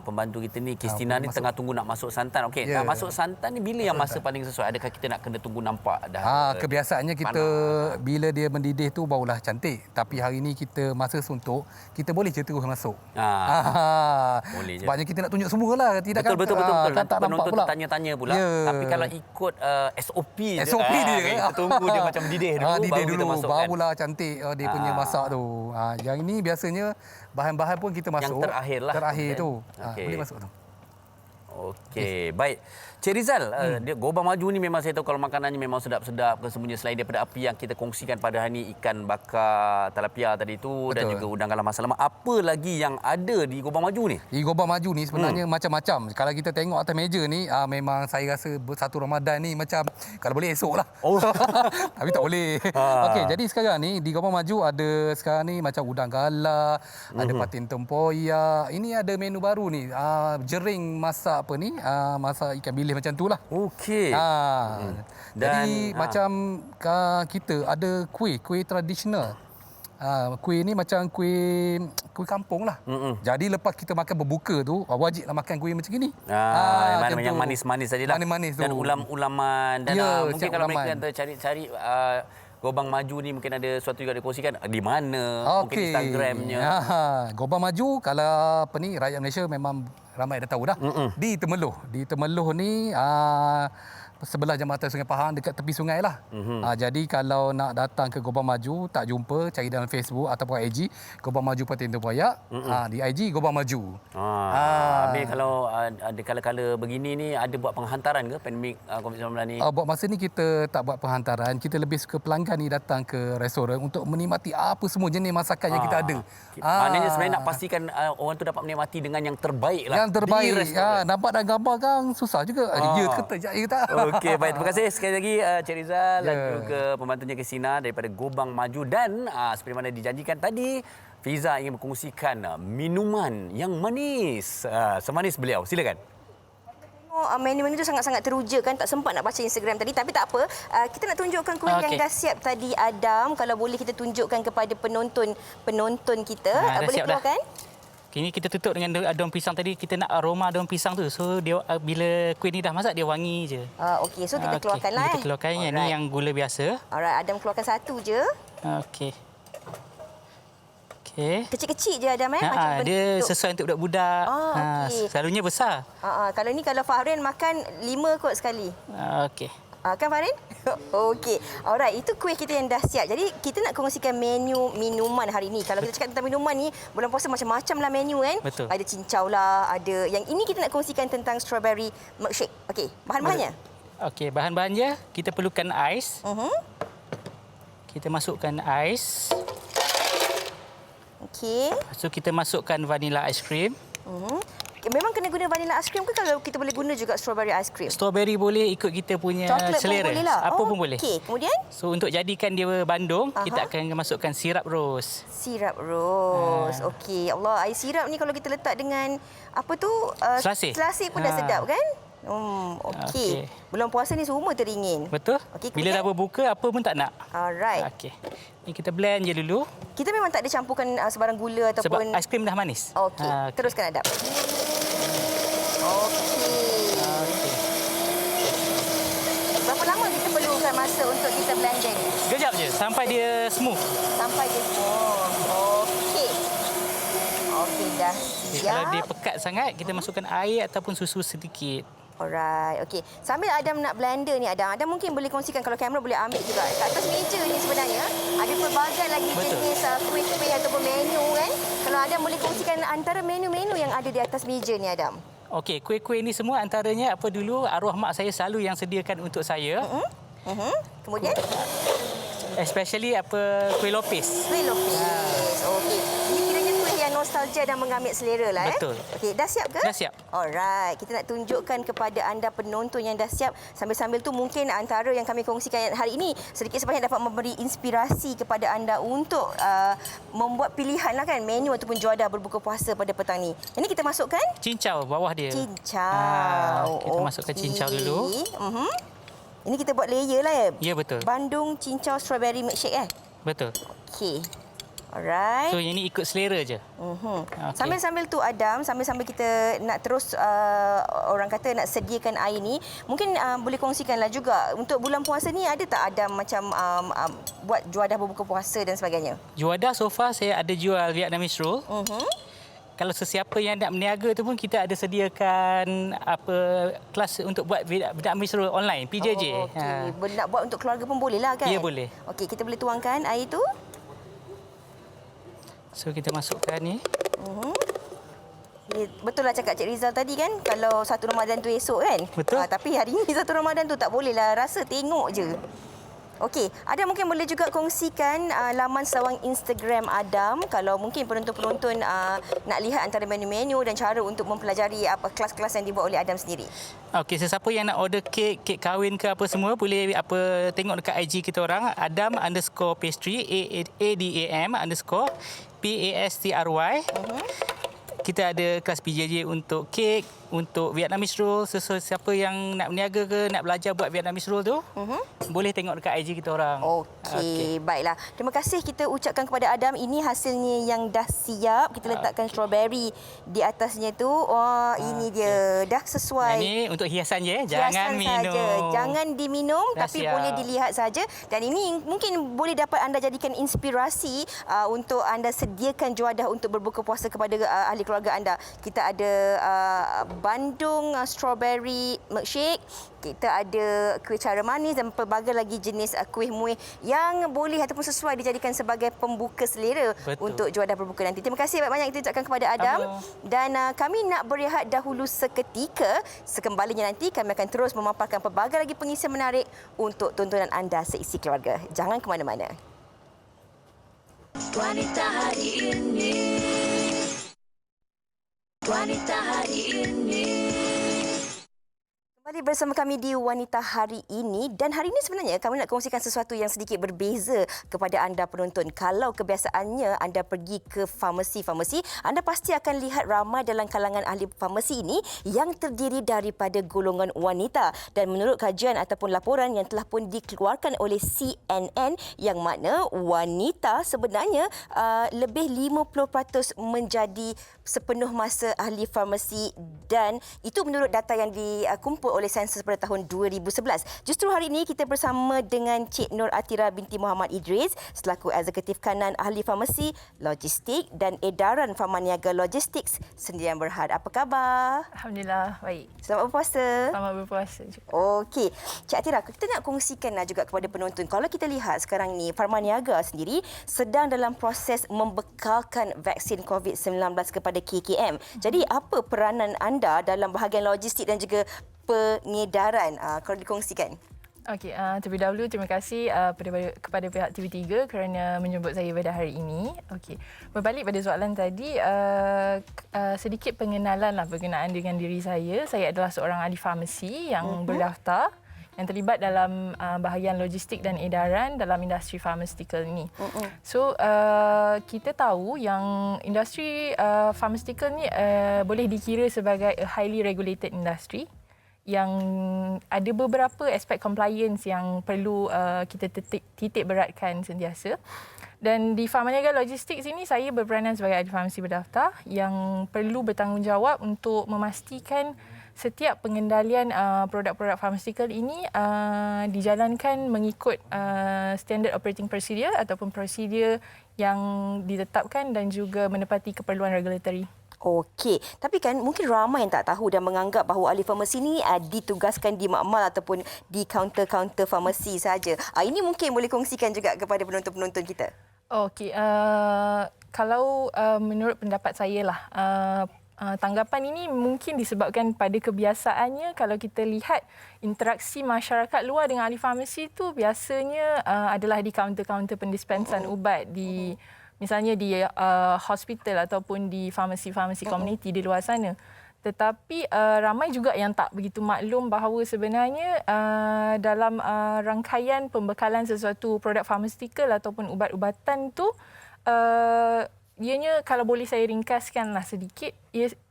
S2: pembantu kita ni, Kristina ni tengah tunggu nak masuk santan. Okey, nak masuk santan ni bila yang masa paling sesuai? Adakah kita nak kena tunggu nampak dah?
S5: Kebiasaannya kita bila dia mendidih tu barulah cantik. Tapi hari ni kita masa suntuk, kita boleh je terus masuk.
S2: Boleh je.
S5: Sebabnya kita nak tunjuk semualah. Tidak
S2: Betul.
S5: kan
S2: Nanti
S5: tak nampak
S2: penonton
S5: pula.
S2: tanya-tanya pula. Tapi kalau ikut SOP je.
S5: SOP dia.
S2: Kita tunggu dia macam didih dulu,
S5: Didih
S2: baru kita
S5: dulu,
S2: masukkan.
S5: barulah cantik dia punya masak tu. Yang ini biasanya bahan-bahan pun kita masuk.
S2: Yang terakhir lah.
S5: Terakhir tu.
S2: Okey.
S5: Boleh masuk tu.
S2: Okey, baik. Cik Rizal, dia Gobang Maju ni memang saya tahu kalau makanannya memang sedap-sedap kesemuanya, selain daripada api yang kita kongsikan pada hari ini, ikan bakar tilapia tadi tu. Betul. Dan juga udang galah masak lemak. Apa lagi yang ada di Gobang Maju ni?
S5: Di Gobang Maju ni sebenarnya macam-macam. Kalau kita tengok atas meja ni, memang saya rasa satu Ramadan ni macam kalau boleh esok lah. Tapi tak boleh. Okey, jadi sekarang ni di Gobang Maju ada sekarang ni macam udang galah, ada patin tempoyak. Ini ada menu baru ni, jering masak apa ni? Masak ikan bilis macam tu lah.
S2: Okey.
S5: Jadi macam kita ada kuih tradisional. Kuih ni macam kuih kampung lah. Jadi lepas kita makan berbuka tu, wajiblah makan kuih macam ni.
S2: Yang manis-manis sajalah.
S5: Manis-manis tu.
S2: Dan ulam-ulaman. Dan mungkin kalau
S5: ulaman.
S2: mereka cari-cari Gobang Maju ni, mungkin ada sesuatu juga dikongsikan. Di mana? Mungkin Instagramnya.
S5: Gobang Maju, kalau apa ni, rakyat Malaysia memang ramai dah tahu dah. Di Temeloh. Di Temeloh ni sebelah jambatan Sungai Pahang, dekat tepi sungai lah. Jadi kalau nak datang ke Gobang Maju, tak jumpa, cari dalam Facebook ataupun IG Gobang Maju Patin Tempoyak. Di IG Gobang Maju.
S2: Habis kalau ada kala-kala begini ni, ada buat penghantaran ke pandemik COVID-19 ni?
S5: Buat masa ni kita tak buat penghantaran. Kita lebih suka pelanggan ni datang ke restoran untuk menikmati apa semua jenis masakan yang kita ada.
S2: Maknanya sebenarnya nak pastikan orang tu dapat menikmati dengan yang terbaik lah.
S5: Yang terbaik. Nampak dalam gambar kan susah juga. Ya ke tak? Ya ke tak?
S2: Okey, baik. Terima kasih sekali lagi Cik Rizal dan juga pembantunya Kristina daripada Gobang Maju. Dan seperti mana dijanjikan tadi, Fiza ingin berkongsikan minuman yang manis. Semanis beliau. Silakan.
S3: Menu-menu tu sangat-sangat teruja kan, tak sempat nak baca Instagram tadi, tapi tak apa. Kita nak tunjukkan kuih yang dah siap tadi, Adam. Kalau boleh kita tunjukkan kepada penonton kita. Boleh keluarkan?
S6: Ini kita tutup dengan daun pisang tadi. Kita nak aroma daun pisang tu. So dia bila kuih ni dah masak, dia wangi je.
S3: Okey, so kita keluarkanlah.
S6: Kita keluarkan. Yang ni yang gula biasa.
S3: Alright, Adam keluarkan satu je.
S6: Okey.
S3: Kecil-kecil je Adam macam
S6: dia sesuai untuk budak-budak.
S3: Okey.
S6: Selalunya besar.
S3: Kalau Fahrin makan 5 kot sekali.
S6: Okey.
S3: Kan Fahrin? Okey. Alright, itu kuih kita yang dah siap. Jadi kita nak kongsikan menu minuman hari ni. Kalau kita cakap tentang minuman ni, bulan puasa macam-macam lah menu kan.
S6: Betul.
S3: Ada cincau lah, ada yang ini kita nak kongsikan tentang strawberry milkshake. Okey, bahan-bahannya.
S6: Okey, bahan-bahannya kita perlukan ais. Kita masukkan ais.
S3: Okey.
S6: So kita masukkan vanilla ice cream.
S3: Memang kena guna vanilla ice cream ke kalau kita boleh guna juga strawberry ice cream?
S6: Strawberry boleh ikut kita punya
S3: Coklat
S6: selera.
S3: Pun boleh lah.
S6: Apa pun boleh.
S3: Okey, kemudian?
S6: So untuk jadikan dia bandung, kita akan masukkan sirap ros.
S3: Sirap ros. Okey. Allah, air sirap ni kalau kita letak dengan apa tu? Selasih pun dah sedap kan? Okey. Bulan puasa ni semua teringin.
S6: Betul.
S3: Okay,
S6: bila dah berbuka, apa pun tak nak.
S3: Alright.
S6: Okey. Ni kita blend je dulu.
S3: Kita memang tak ada campurkan sebarang gula ataupun...
S6: Sebab aiskrim dah manis.
S3: Okey. Teruskan Adab. Okey. Berapa lama kita perlukan masa untuk kita blend ni?
S6: Sekejap je, sampai dia smooth.
S3: Sampai dia smooth. Okey. Okey, dah siap.
S6: Kalau dia pekat sangat, kita masukkan air ataupun susu sedikit.
S3: Alright, okey. Sambil Adam nak blender ni, Adam mungkin boleh kongsikan kalau kamera boleh ambil juga. Kat atas meja ni sebenarnya ada pelbagai lagi jenis kuih-kuih ataupun menu kan. Kalau Adam boleh kongsikan antara menu-menu yang ada di atas meja ni, Adam.
S6: Okey, kuih-kuih ni semua antaranya apa dulu arwah mak saya selalu yang sediakan untuk saya.
S3: Kemudian?
S6: Especially apa kuih lopis.
S3: Kuih lopis. Okey. Ini kiranya kuih yang nostalgia dan mengambil selera lah.
S6: Betul.
S3: Okey, dah siap ke?
S6: Dah siap.
S3: Alright, kita nak tunjukkan kepada anda penonton yang dah siap. Sambil-sambil tu mungkin antara yang kami kongsikan hari ini sedikit sebanyak dapat memberi inspirasi kepada anda untuk membuat pilihan lah kan menu ataupun juadah berbuka puasa pada petang ni. Ini kita masukkan
S6: cincau bawah dia.
S3: Cincau.
S6: Kita masukkan cincau dulu.
S3: Ini kita buat layer lah ya?
S6: Ya, betul.
S3: Bandung cincau strawberry milkshake
S6: Betul.
S3: Okey. Alright.
S6: So, ini ikut selera je.
S3: Okay. Sambil-sambil tu Adam, sambil-sambil kita nak terus orang kata nak sediakan air ni, mungkin boleh kongsikanlah juga untuk bulan puasa ni ada tak Adam macam buat juadah berbuka puasa dan sebagainya?
S6: Juadah so far saya ada jual Vietnamese roll. Kalau sesiapa yang nak berniaga tu pun kita ada sediakan apa kelas untuk buat Vietnamese roll online, PJJ.
S3: Okey, nak buat untuk keluarga pun boleh lah kan?
S6: Ya, boleh.
S3: Okey, kita boleh tuangkan air tu.
S6: So kita masukkan ni.
S3: Betul lah cakap Cik Rizal tadi kan, kalau 1 Ramadan tu esok kan?
S6: Betul.
S3: Tapi hari ni 1 Ramadan tu tak boleh lah, rasa tengok je. Okey, Adam mungkin boleh juga kongsikan laman sawang Instagram Adam kalau mungkin penonton-penonton nak lihat antara menu-menu dan cara untuk mempelajari apa kelas-kelas yang dibuat oleh Adam sendiri.
S6: Okey, sesiapa yang nak order kek kahwin ke apa semua boleh apa tengok dekat IG kita orang Adam_pastry ADAM_PASTRY. Kita ada kelas PJJ untuk kek, untuk Vietnamese roll. Siapa yang nak berniaga ke, nak belajar buat Vietnamese roll tu, boleh tengok dekat IG kita orang.
S3: Okey, baiklah. Terima kasih kita ucapkan kepada Adam. Ini hasilnya yang dah siap. Kita letakkan strawberry di atasnya tu. Oh, ini dia. Dah sesuai.
S6: Ini untuk hiasan je. Jangan minum.
S3: Saja. Jangan diminum,
S6: dah
S3: tapi
S6: siap.
S3: boleh dilihat saja. Dan ini mungkin boleh dapat anda jadikan inspirasi untuk anda sediakan juadah untuk berbuka puasa kepada ahli keluarga anda. Kita ada Bandung strawberry milkshake, kita ada kuih cara manis dan pelbagai lagi jenis kuih muih yang boleh ataupun sesuai dijadikan sebagai pembuka selera untuk juadah berbuka nanti. Terima kasih banyak-banyak kita ucapkan kepada Adam. Dan kami nak berehat dahulu seketika. Sekembalinya nanti kami akan terus memaparkan pelbagai lagi pengisian menarik untuk tontonan anda seisi keluarga. Jangan ke mana-mana.
S1: Wanita hari ini. Wanita hari ini.
S3: Kembali bersama kami di Wanita Hari Ini dan hari ini sebenarnya kami nak kongsikan sesuatu yang sedikit berbeza kepada anda penonton. Kalau kebiasaannya anda pergi ke farmasi, anda pasti akan lihat ramai dalam kalangan ahli farmasi ini yang terdiri daripada golongan wanita. Dan menurut kajian ataupun laporan yang telah pun dikeluarkan oleh CNN yang mana wanita sebenarnya lebih 50% menjadi sepenuh masa ahli farmasi dan itu menurut data yang dikumpul oleh sensus pada tahun 2011. Justru hari ini kita bersama dengan Cik Nur Atira binti Muhammad Idris selaku Eksekutif Kanan Ahli Farmasi, Logistik dan Edaran Farmaniaga Logistics Sendirian Berhad. Apa khabar?
S13: Alhamdulillah, baik.
S3: Selamat berpuasa.
S13: Selamat berpuasa juga.
S3: Okey. Cik Atira, kita nak kongsikan juga kepada penonton. Kalau kita lihat sekarang ni, Farmaniaga sendiri sedang dalam proses membekalkan vaksin COVID-19 kepada KKM. Jadi, apa peranan anda dalam bahagian logistik dan juga pengedaran kalau dikongsikan?
S13: Okey, terlebih dahulu terima kasih kepada pihak TV3 kerana menjemput saya pada hari ini. Okey, berbalik pada soalan tadi, sedikit pengenalan berkenaan dengan diri saya. Saya adalah seorang ahli farmasi yang berdaftar yang terlibat dalam bahagian logistik dan edaran dalam industri pharmaceutical ini. So, kita tahu yang industri pharmaceutical ni boleh dikira sebagai a highly regulated industry yang ada beberapa aspek compliance yang perlu kita titik beratkan sentiasa. Dan di Farmaniaga Logistics ini saya berperanan sebagai ahli farmasi berdaftar yang perlu bertanggungjawab untuk memastikan setiap pengendalian produk-produk pharmaceutical ini dijalankan mengikut standard operating procedure ataupun prosedur yang ditetapkan dan juga menepati keperluan regulatory.
S3: Okey, tapi kan mungkin ramai yang tak tahu dan menganggap bahawa ahli farmasi ni ditugaskan di makmal ataupun di kaunter-kaunter farmasi saja. Ini mungkin boleh kongsikan juga kepada penonton-penonton kita.
S13: Okey, kalau menurut pendapat saya lah, tanggapan ini mungkin disebabkan pada kebiasaannya. Kalau kita lihat interaksi masyarakat luar dengan ahli farmasi itu biasanya adalah di kaunter-kaunter pendispensan ubat, di misalnya di hospital ataupun di farmasi-farmasi komuniti di luar sana. Tetapi ramai juga yang tak begitu maklum bahawa sebenarnya dalam rangkaian pembekalan sesuatu produk farmasikal ataupun ubat-ubatan tu, ianya kalau boleh saya ringkaskanlah sedikit,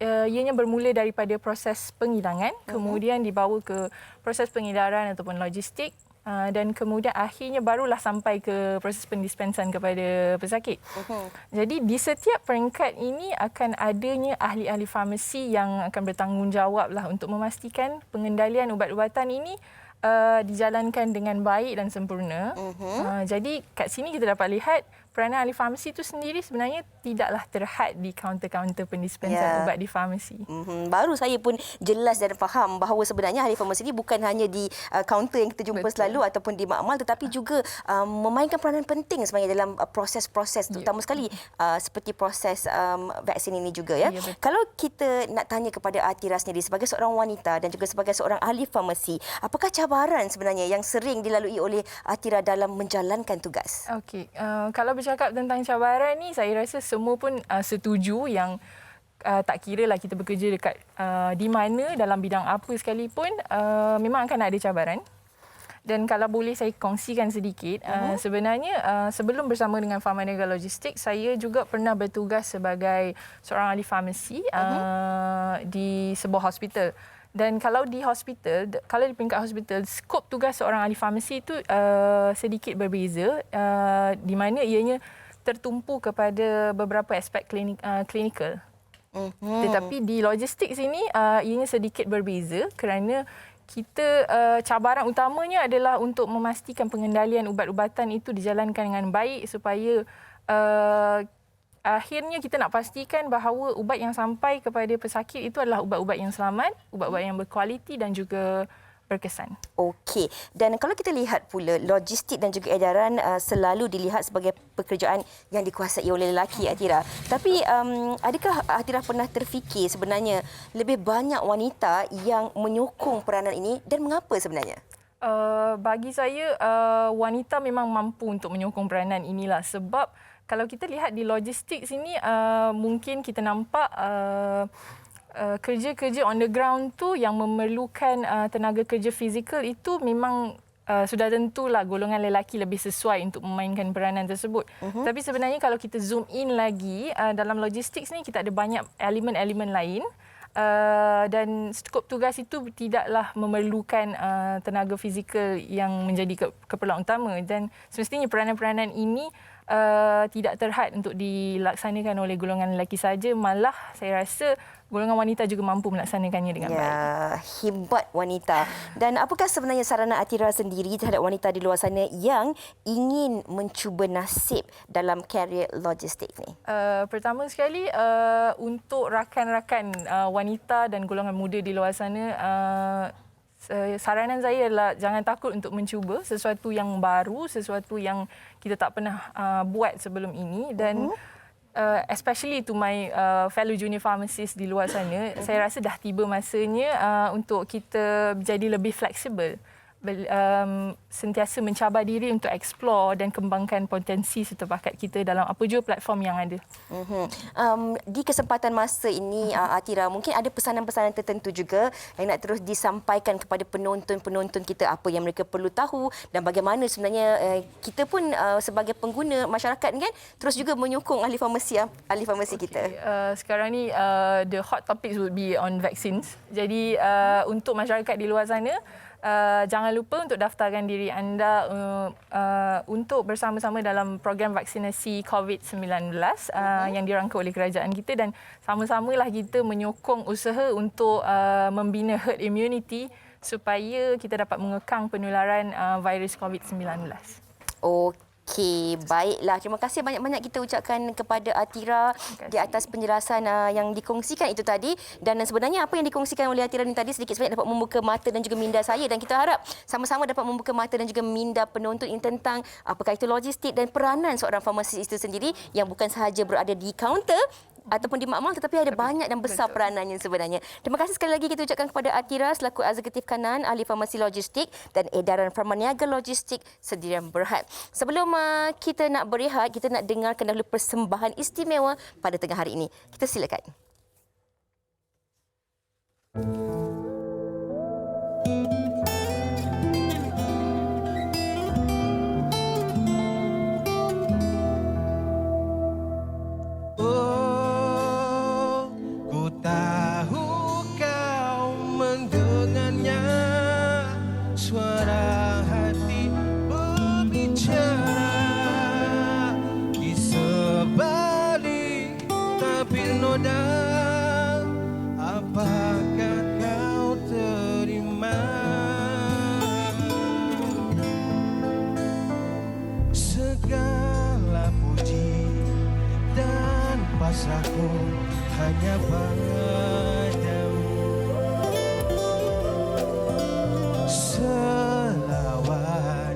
S13: ianya bermula daripada proses pengilangan, kemudian dibawa ke proses pengedaran ataupun logistik, dan kemudian akhirnya barulah sampai ke proses pendispensan kepada pesakit. Jadi di setiap peringkat ini akan adanya ahli-ahli farmasi yang akan bertanggungjawab lah untuk memastikan pengendalian ubat-ubatan ini dijalankan dengan baik dan sempurna. Jadi kat sini kita dapat lihat peranan ahli farmasi itu sendiri sebenarnya tidaklah terhad di kaunter-kaunter pendispensan ubat di farmasi.
S3: Baru saya pun jelas dan faham bahawa sebenarnya ahli farmasi ini bukan hanya di kaunter yang kita jumpa selalu ataupun di makmal, tetapi juga memainkan peranan penting sebenarnya dalam proses-proses terutama sekali seperti proses vaksin ini juga ya. Kalau kita nak tanya kepada Atira sendiri sebagai seorang wanita dan juga sebagai seorang ahli farmasi, apakah cabaran sebenarnya yang sering dilalui oleh Atira dalam menjalankan tugas?
S13: Okey, kalau bercakap tentang cabaran ni, saya rasa semua pun setuju yang tak kira lah kita bekerja dekat di mana, dalam bidang apa sekalipun, memang akan ada cabaran. Dan kalau boleh saya kongsikan sedikit, sebenarnya sebelum bersama dengan Pharmanega Logistik, saya juga pernah bertugas sebagai seorang ahli farmasi di sebuah hospital. Dan kalau di hospital, kalau di peringkat hospital, skop tugas seorang ahli farmasi itu sedikit berbeza, di mana ianya tertumpu kepada beberapa aspek klinikal. Tetapi di logistik sini ianya sedikit berbeza kerana kita cabaran utamanya adalah untuk memastikan pengendalian ubat-ubatan itu dijalankan dengan baik supaya akhirnya kita nak pastikan bahawa ubat yang sampai kepada pesakit itu adalah ubat-ubat yang selamat, ubat-ubat yang berkualiti dan juga berkesan.
S3: Okey. Dan kalau kita lihat pula, logistik dan juga edaran selalu dilihat sebagai pekerjaan yang dikuasai oleh lelaki, Atira. Tapi adakah Atira pernah terfikir sebenarnya lebih banyak wanita yang menyokong peranan ini dan mengapa sebenarnya?
S13: Bagi saya, wanita memang mampu untuk menyokong peranan inilah sebab kalau kita lihat di logistik sini, mungkin kita nampak kerja-kerja on the ground tu yang memerlukan tenaga kerja fizikal itu memang sudah tentulah golongan lelaki lebih sesuai untuk memainkan peranan tersebut. Tapi sebenarnya kalau kita zoom in lagi, dalam logistik ni kita ada banyak elemen-elemen lain. Dan skop tugas itu tidaklah memerlukan tenaga fizikal yang menjadi keperluan utama, dan semestinya peranan-peranan ini tidak terhad untuk dilaksanakan oleh golongan lelaki saja, malah saya rasa golongan wanita juga mampu melaksanakannya dengan baik.
S3: Hebat wanita. Dan apakah sebenarnya saranan Atira sendiri terhadap wanita di luar sana yang ingin mencuba nasib dalam karier logistik ni?
S13: Pertama sekali, untuk rakan-rakan wanita dan golongan muda di luar sana, saranan saya adalah jangan takut untuk mencuba sesuatu yang baru, sesuatu yang kita tak pernah buat sebelum ini, dan especially to my fellow junior pharmacist di luar sana, saya rasa dah tiba masanya untuk kita jadi lebih fleksibel, sentiasa mencabar diri untuk explore dan kembangkan potensi serta bakat kita dalam apa jua platform yang ada.
S3: Di kesempatan masa ini, Atira, mungkin ada pesanan-pesanan tertentu juga yang nak terus disampaikan kepada penonton-penonton kita, apa yang mereka perlu tahu dan bagaimana sebenarnya kita pun sebagai pengguna masyarakat kan terus juga menyokong ahli farmasi kita.
S13: Sekarang ni the hot topics would be on vaccines. Jadi untuk masyarakat di luar sana, jangan lupa untuk daftarkan diri anda untuk bersama-sama dalam program vaksinasi COVID-19 yang dirangka oleh kerajaan kita, dan sama-samalah kita menyokong usaha untuk membina herd immunity supaya kita dapat mengekang penularan virus COVID-19.
S3: Okey, baiklah. Terima kasih banyak-banyak kita ucapkan kepada Atira di atas penjelasan yang dikongsikan itu tadi. Dan sebenarnya apa yang dikongsikan oleh Atira ini tadi sedikit sebanyak dapat membuka mata dan juga minda saya. Dan kita harap sama-sama dapat membuka mata dan juga minda penonton ini tentang apakah itu logistik dan peranan seorang farmasis itu sendiri yang bukan sahaja berada di kaunter ataupun di makmal, tetapi ada banyak dan besar peranannya sebenarnya. Terima kasih sekali lagi kita ucapkan kepada Atira selaku Eksekutif Kanan Ahli Farmasi Logistik dan Edaran Farmaniaga Logistik Sdn Berhad. Sebelum kita nak berehat, kita nak dengarkan dahulu persembahan istimewa pada tengah hari ini. Kita silakan.
S14: Suara hati berbicara di sebalik tabir noda. Apakah kau terima segala puji dan pasrahku hanya padamu? Selawat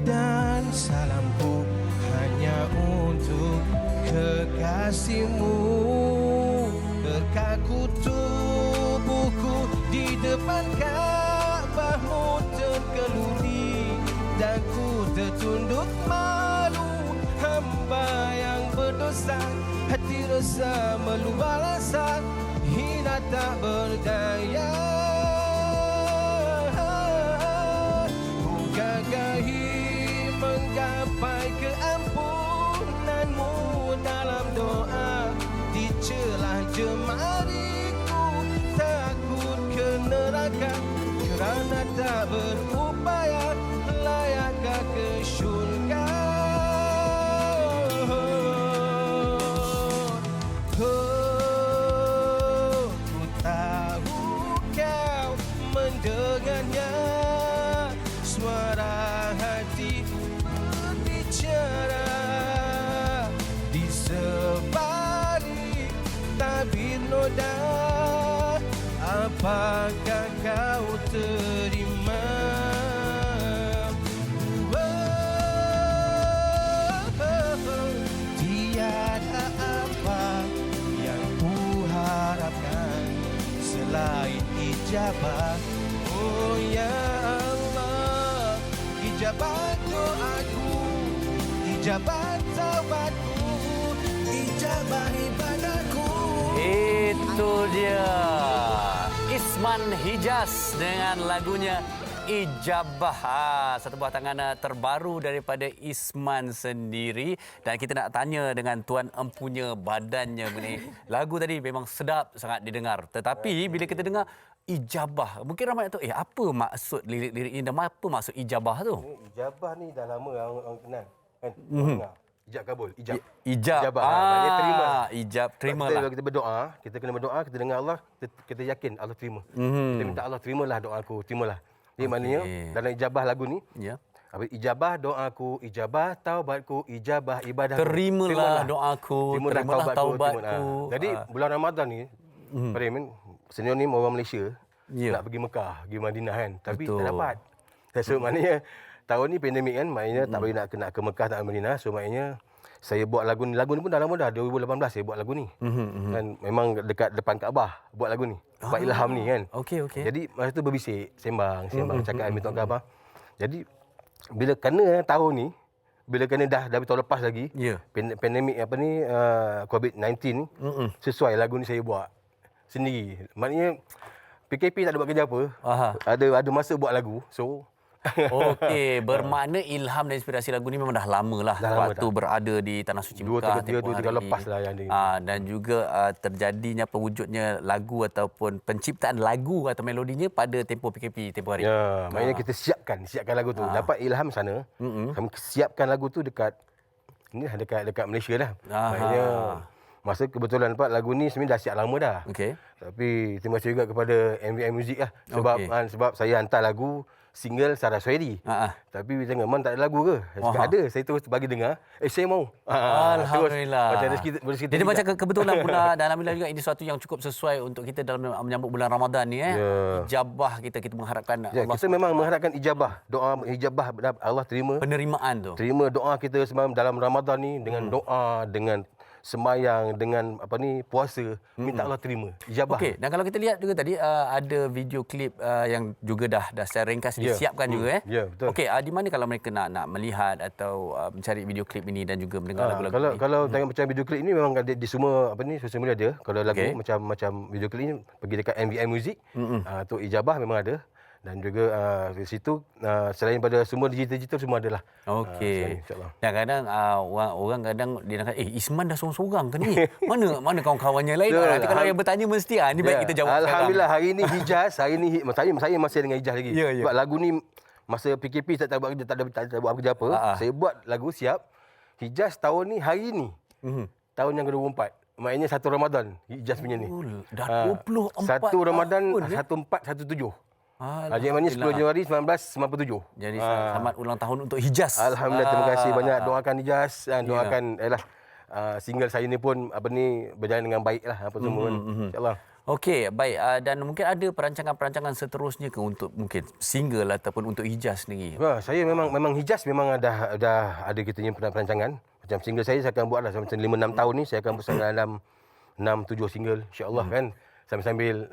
S14: dan salamku hanya untuk kekasihmu. Terkaku tubuhku di depan Ka'bahmu terkeluri dan ku tertunduk malu. Hamba yang berdosa, hati rasa melubar rasa, hina tak berdaya. Gagahi menggapai keampunanmu dalam doa di celah jemariku. Takut ke neraka kerana tak berupaya, layakkah ke syurga? Ku tahu kau mendengarnya. Suara hati berbicara di sebalik tabir noda. Apakah kau terima? Tiada apa yang ku harapkan selain ijabah. Oh ya Allah, ijabah doaku, ijabah taubatku, ijabah ibadahku.
S2: Itu dia Isman Hijaz dengan lagunya Ijabah. Satu buah tangan terbaru daripada Isman sendiri. Dan kita nak tanya dengan Tuan Empunya badannya ni. Lagu tadi memang sedap sangat didengar. Tetapi bila kita dengar ijabah, mungkin ramai tu apa maksud lirik-lirik ini dan apa maksud ijabah tu?
S14: Ijabah ni dah lama orang kenal kan. Ijab kabul,
S2: Ijabah.
S14: Maknanya terima.
S2: Ijab, terimalah.
S14: Kalau kita berdoa, kita kena berdoa, kita dengar Allah, kita yakin Allah terima. Kita minta Allah terimalah doaku, terimalah. Jadi maknanya dalam ijabah lagu ni, ijabah doaku, ijabah taubatku, ijabah ibadah.
S2: Terimalah doaku, terimalah taubatku.
S14: Jadi bulan Ramadan ni, pada senior ni orang Malaysia nak pergi Mekah, pergi Madinah kan, tapi tak dapat. So maknanya tahun ni pandemik kan, maknanya tak boleh nak ke Mekah, tak ke Madinah. So maknanya saya buat lagu ni pun dah lama dah, 2018 saya buat lagu ni. Dan memang dekat depan Kaabah buat lagu ni. Buat ilham ni kan.
S2: Okey.
S14: Jadi masa tu berbisik, sembang cakap ambil tuan Kaabah. Jadi bila kena tahun ni, bila kena dah tahun lepas lagi, pandemik COVID-19 ni, sesuai lagu ni saya buat sendiri. Maknanya PKP tak ada buat kerja apa. Ada masa buat lagu. So
S2: Okey, bermakna ilham dan inspirasi lagu ni memang dah lama lah waktu berada di Tanah Suci Mekah.
S14: 2-3 lepas lah yang
S2: dan juga terjadinya pewujudnya lagu ataupun penciptaan lagu atau melodinya pada tempoh PKP tempoh hari.
S14: Ya, maknanya kita siapkan lagu tu. Dapat ilham sana. Kami siapkan lagu tu dekat Malaysia dah. Maknanya masa kebetulan dapat lagu ni sebenarnya dah siap lama dah.
S2: Okey.
S14: Tapi terima kasih juga kepada MVM Music lah sebab saya hantar lagu single Saraswati. Tapi bila tengok, Man tak ada lagu ke? Saya cakap ada. Saya terus bagi dengar. Saya mau.
S2: Alhamdulillah.
S14: Terus, macam rezeki
S2: Jadi macam kebetulan pula dan alhamdulillah juga ini sesuatu yang cukup sesuai untuk kita dalam menyambut bulan Ramadan ni. Ijabah kita mengharapkan Allah.
S14: Kita memang mengharapkan ijabah. Doa ijabah Allah terima.
S2: Penerimaan tu.
S14: Terima doa kita semalam dalam Ramadan ni dengan doa, dengan sembahyang, dengan puasa, minta Allah terima. Ijabah.
S2: Okey, dan kalau kita lihat juga tadi ada video klip yang juga dah secara ringkas disiapkan juga
S14: betul.
S2: Okey, di mana kalau mereka nak melihat atau mencari video klip ini dan juga mendengar lagu-lagu ini?
S14: Kalau tengok macam video klip ini memang ada di semua sosial media ada. Kalau lagu macam video klip ini pergi dekat MVM Music, untuk ijabah memang ada. Dan juga di situ selain pada semua digital semua adalah.
S2: Okey. Dan kadang orang kadang dia nak Isman dah seorang-seorang ke ni? Mana kawan-kawannya lain? Nanti kalau yang bertanya mesti ni baik kita jawab.
S14: Alhamdulillah hari ni Hijaz, hari ni saya masih dengan Hijaz lagi. Sebab lagu ni masa PKP saya tak buat kerja apa. Saya buat lagu siap. Hijaz tahun ni hari ni. Tahun yang ke-24. Maknanya 1 Ramadan Hijaz punya ni.
S2: Dah 24
S14: 1 Ramadan 1417. Januari 10 Januari 1997.
S2: Jadi selamat ulang tahun untuk Hijaz.
S14: Alhamdulillah, terima kasih banyak. Doakan Hijaz dan doakan single saya ni pun berjalan dengan baik lah semua insya-Allah.
S2: Okey, baik. Dan mungkin ada perancangan-perancangan seterusnya ke untuk mungkin single ataupun untuk Hijaz sendiri?
S14: Saya memang Hijaz memang dah ada kita punya perancangan. Macam single saya akan buat macam 5-6 tahun ni saya akan buat dalam 6-7 single insya-Allah kan. Sambil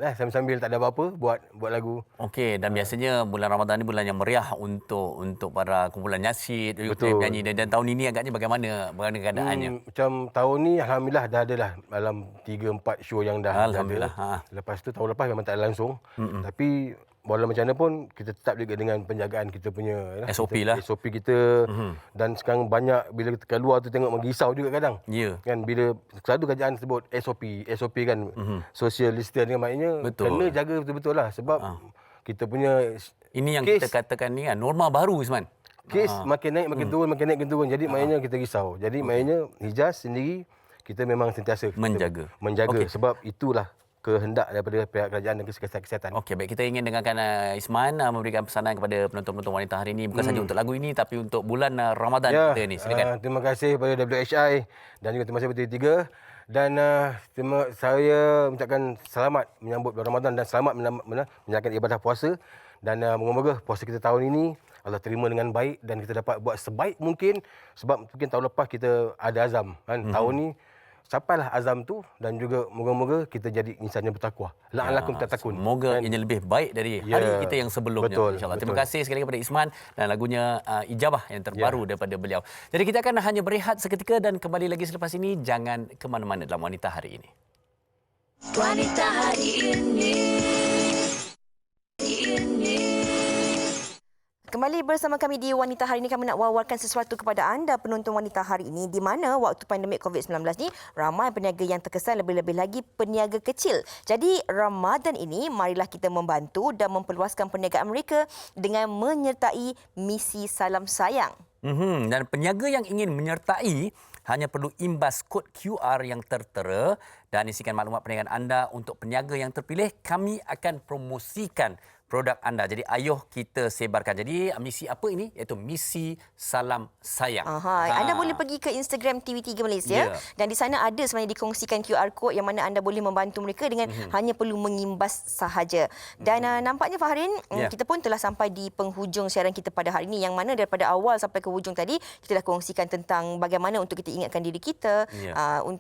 S14: tak ada apa-apa buat lagu.
S2: Okey, dan biasanya bulan Ramadan ni bulan yang meriah untuk para kumpulan nyasyid, penyanyi dan tahun ini agaknya bagaimana keadaannya?
S14: Macam tahun ni alhamdulillah dah ada lah dalam 3-4 show yang dah
S2: alhamdulillah.
S14: Lepas tu tahun lepas memang tak ada langsung. Tapi walau macam mana pun kita tetap juga dengan penjagaan kita punya
S2: SOP
S14: kita. Dan sekarang banyak bila kita keluar tu tengok menggisau juga kadang. Kan bila selalu kerajaan sebut SOP kan social distance kan, maknanya kena jaga betul-betul lah sebab kita punya
S2: ini yang kita katakan ni kan norma baru Isman.
S14: Kes makin naik makin turun. Jadi maknanya kita risau. Jadi maknanya Hijaz sendiri kita memang sentiasa menjaga sebab itulah kehendak daripada pihak kerajaan dan kesihatan.
S2: Okey, baik, kita ingin dengarkan Isman memberikan pesanan kepada penonton-penonton wanita hari ini bukan saja untuk lagu ini tapi untuk bulan Ramadan kita ni. Silakan.
S14: Terima kasih kepada WHI dan juga terima kasih kepada TV3 dan saya mengucapkan selamat menyambut bulan Ramadan dan selamat menjalankan ibadah puasa dan moga-moga puasa kita tahun ini Allah terima dengan baik dan kita dapat buat sebaik mungkin sebab mungkin tahun lepas kita ada azam kan. Tahun ni capailah azam tu dan juga moga-moga kita jadi insan yang bertakwa. La'allakum tattaqun.
S2: Moga ini lebih baik dari hari kita yang sebelumnya insya-Allah. Terima kasih sekali kepada Isman dan lagunya Ijabah yang terbaru daripada beliau. Jadi kita akan hanya berehat seketika dan kembali lagi selepas ini. Jangan ke mana-mana dalam Wanita Hari Ini.
S1: Wanita Hari Ini.
S3: Kembali bersama kami di Wanita Hari Ini, kami nak wawarkan sesuatu kepada anda penonton Wanita Hari Ini di mana waktu pandemik COVID-19 ni ramai peniaga yang terkesan, lebih-lebih lagi peniaga kecil. Jadi Ramadan ini marilah kita membantu dan memperluaskan perniagaan mereka dengan menyertai misi Salam Sayang.
S2: Dan peniaga yang ingin menyertai hanya perlu imbas kod QR yang tertera dan isikan maklumat perniagaan anda. Untuk peniaga yang terpilih, kami akan promosikan produk anda. Jadi ayuh kita sebarkan. Jadi misi apa ini? Iaitu misi Salam Sayang.
S3: Anda boleh pergi ke Instagram TV3 Malaysia dan di sana ada sebenarnya dikongsikan QR code yang mana anda boleh membantu mereka dengan hanya perlu mengimbas sahaja. Dan nampaknya Faharin, kita pun telah sampai di penghujung siaran kita pada hari ini yang mana daripada awal sampai ke hujung tadi kita dah kongsikan tentang bagaimana untuk kita ingatkan diri kita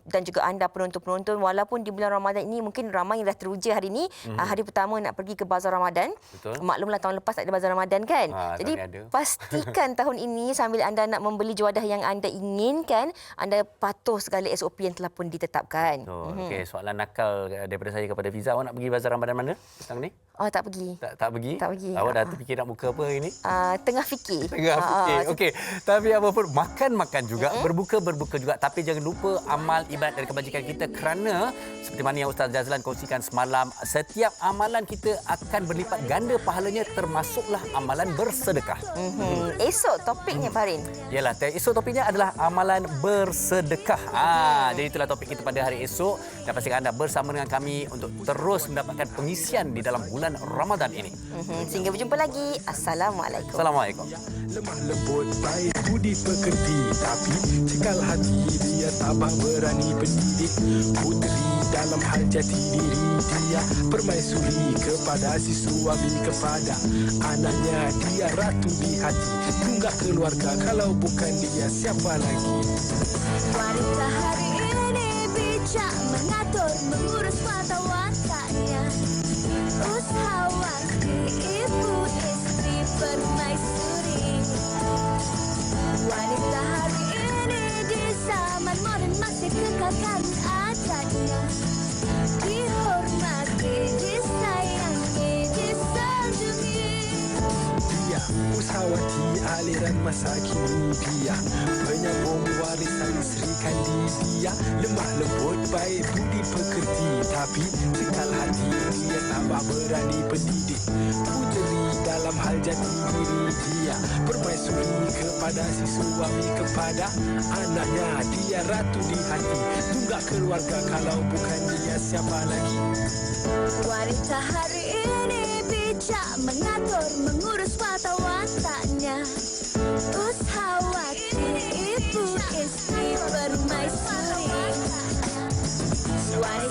S3: dan juga anda penonton-penonton walaupun di bulan Ramadan ini mungkin ramai yang dah teruja hari ini hari pertama nak pergi ke bazar Ramadan.
S2: Betul.
S3: Maklumlah tahun lepas tak ada bazar Ramadan kan. Jadi pastikan tahun ini sambil anda nak membeli juadah yang anda inginkan, anda patuh segala SOP yang telah pun ditetapkan.
S2: Okey, soalan nakal daripada saya kepada Fiza, awak nak pergi bazar Ramadan mana petang ni?
S3: Tak pergi.
S2: Tak pergi?
S3: Tak pergi.
S2: Awak dah terfikir nak buka apa ini?
S3: Tengah fikir.
S2: Okey. Tapi apa pun makan juga, berbuka juga. Tapi jangan lupa amal ibadat dan kebajikan kita kerana seperti mana yang Ustaz Jazlan kongsikan semalam, setiap amalan kita akan berlipat ganda pahalanya termasuklah amalan bersedekah.
S3: Esok topiknya Farin.
S2: Yalah, esok topiknya adalah amalan bersedekah. Jadi itulah topik kita pada hari esok dan pastikan anda bersama dengan kami untuk terus mendapatkan pengisian di dalam bulan Ramadan ini.
S3: Sehingga berjumpa lagi. Assalamualaikum.
S2: Assalamualaikum.
S15: Lemah lembut, baik budi pekerti, tapi cekal hati dia tabah berani pendidik. Puteri dalam hal jati diri dia permaisuri kepada si suami, kepada anaknya dia ratu di hati. Tunggak keluarga, kalau bukan dia siapa lagi?
S1: Wanita hari ini bijak mengatur, mengurus mata wataknya. Usahawanti, ibu istri permaisuri. Wanita hari ini di zaman modern masih kekalkan adatnya. Dihormati, disayangi, disanjungi.
S15: Dia usahawati aliran masa kini, dia penyambung warisan Sri Kandi. Dia lemah lembut, baik budi pekerti, tapi cekal hati dia tabah berani pendidik. Puteri dalam hal jati diri dia permaisuri kepada si suami, kepada anaknya dia ratu di hati. Tunggak keluarga, kalau bukan dia siapa lagi?
S1: Wanita hari ini bijak mengatur, mengurus mata wataknya. Usahawanti, ibu istri permaisuri. Wanita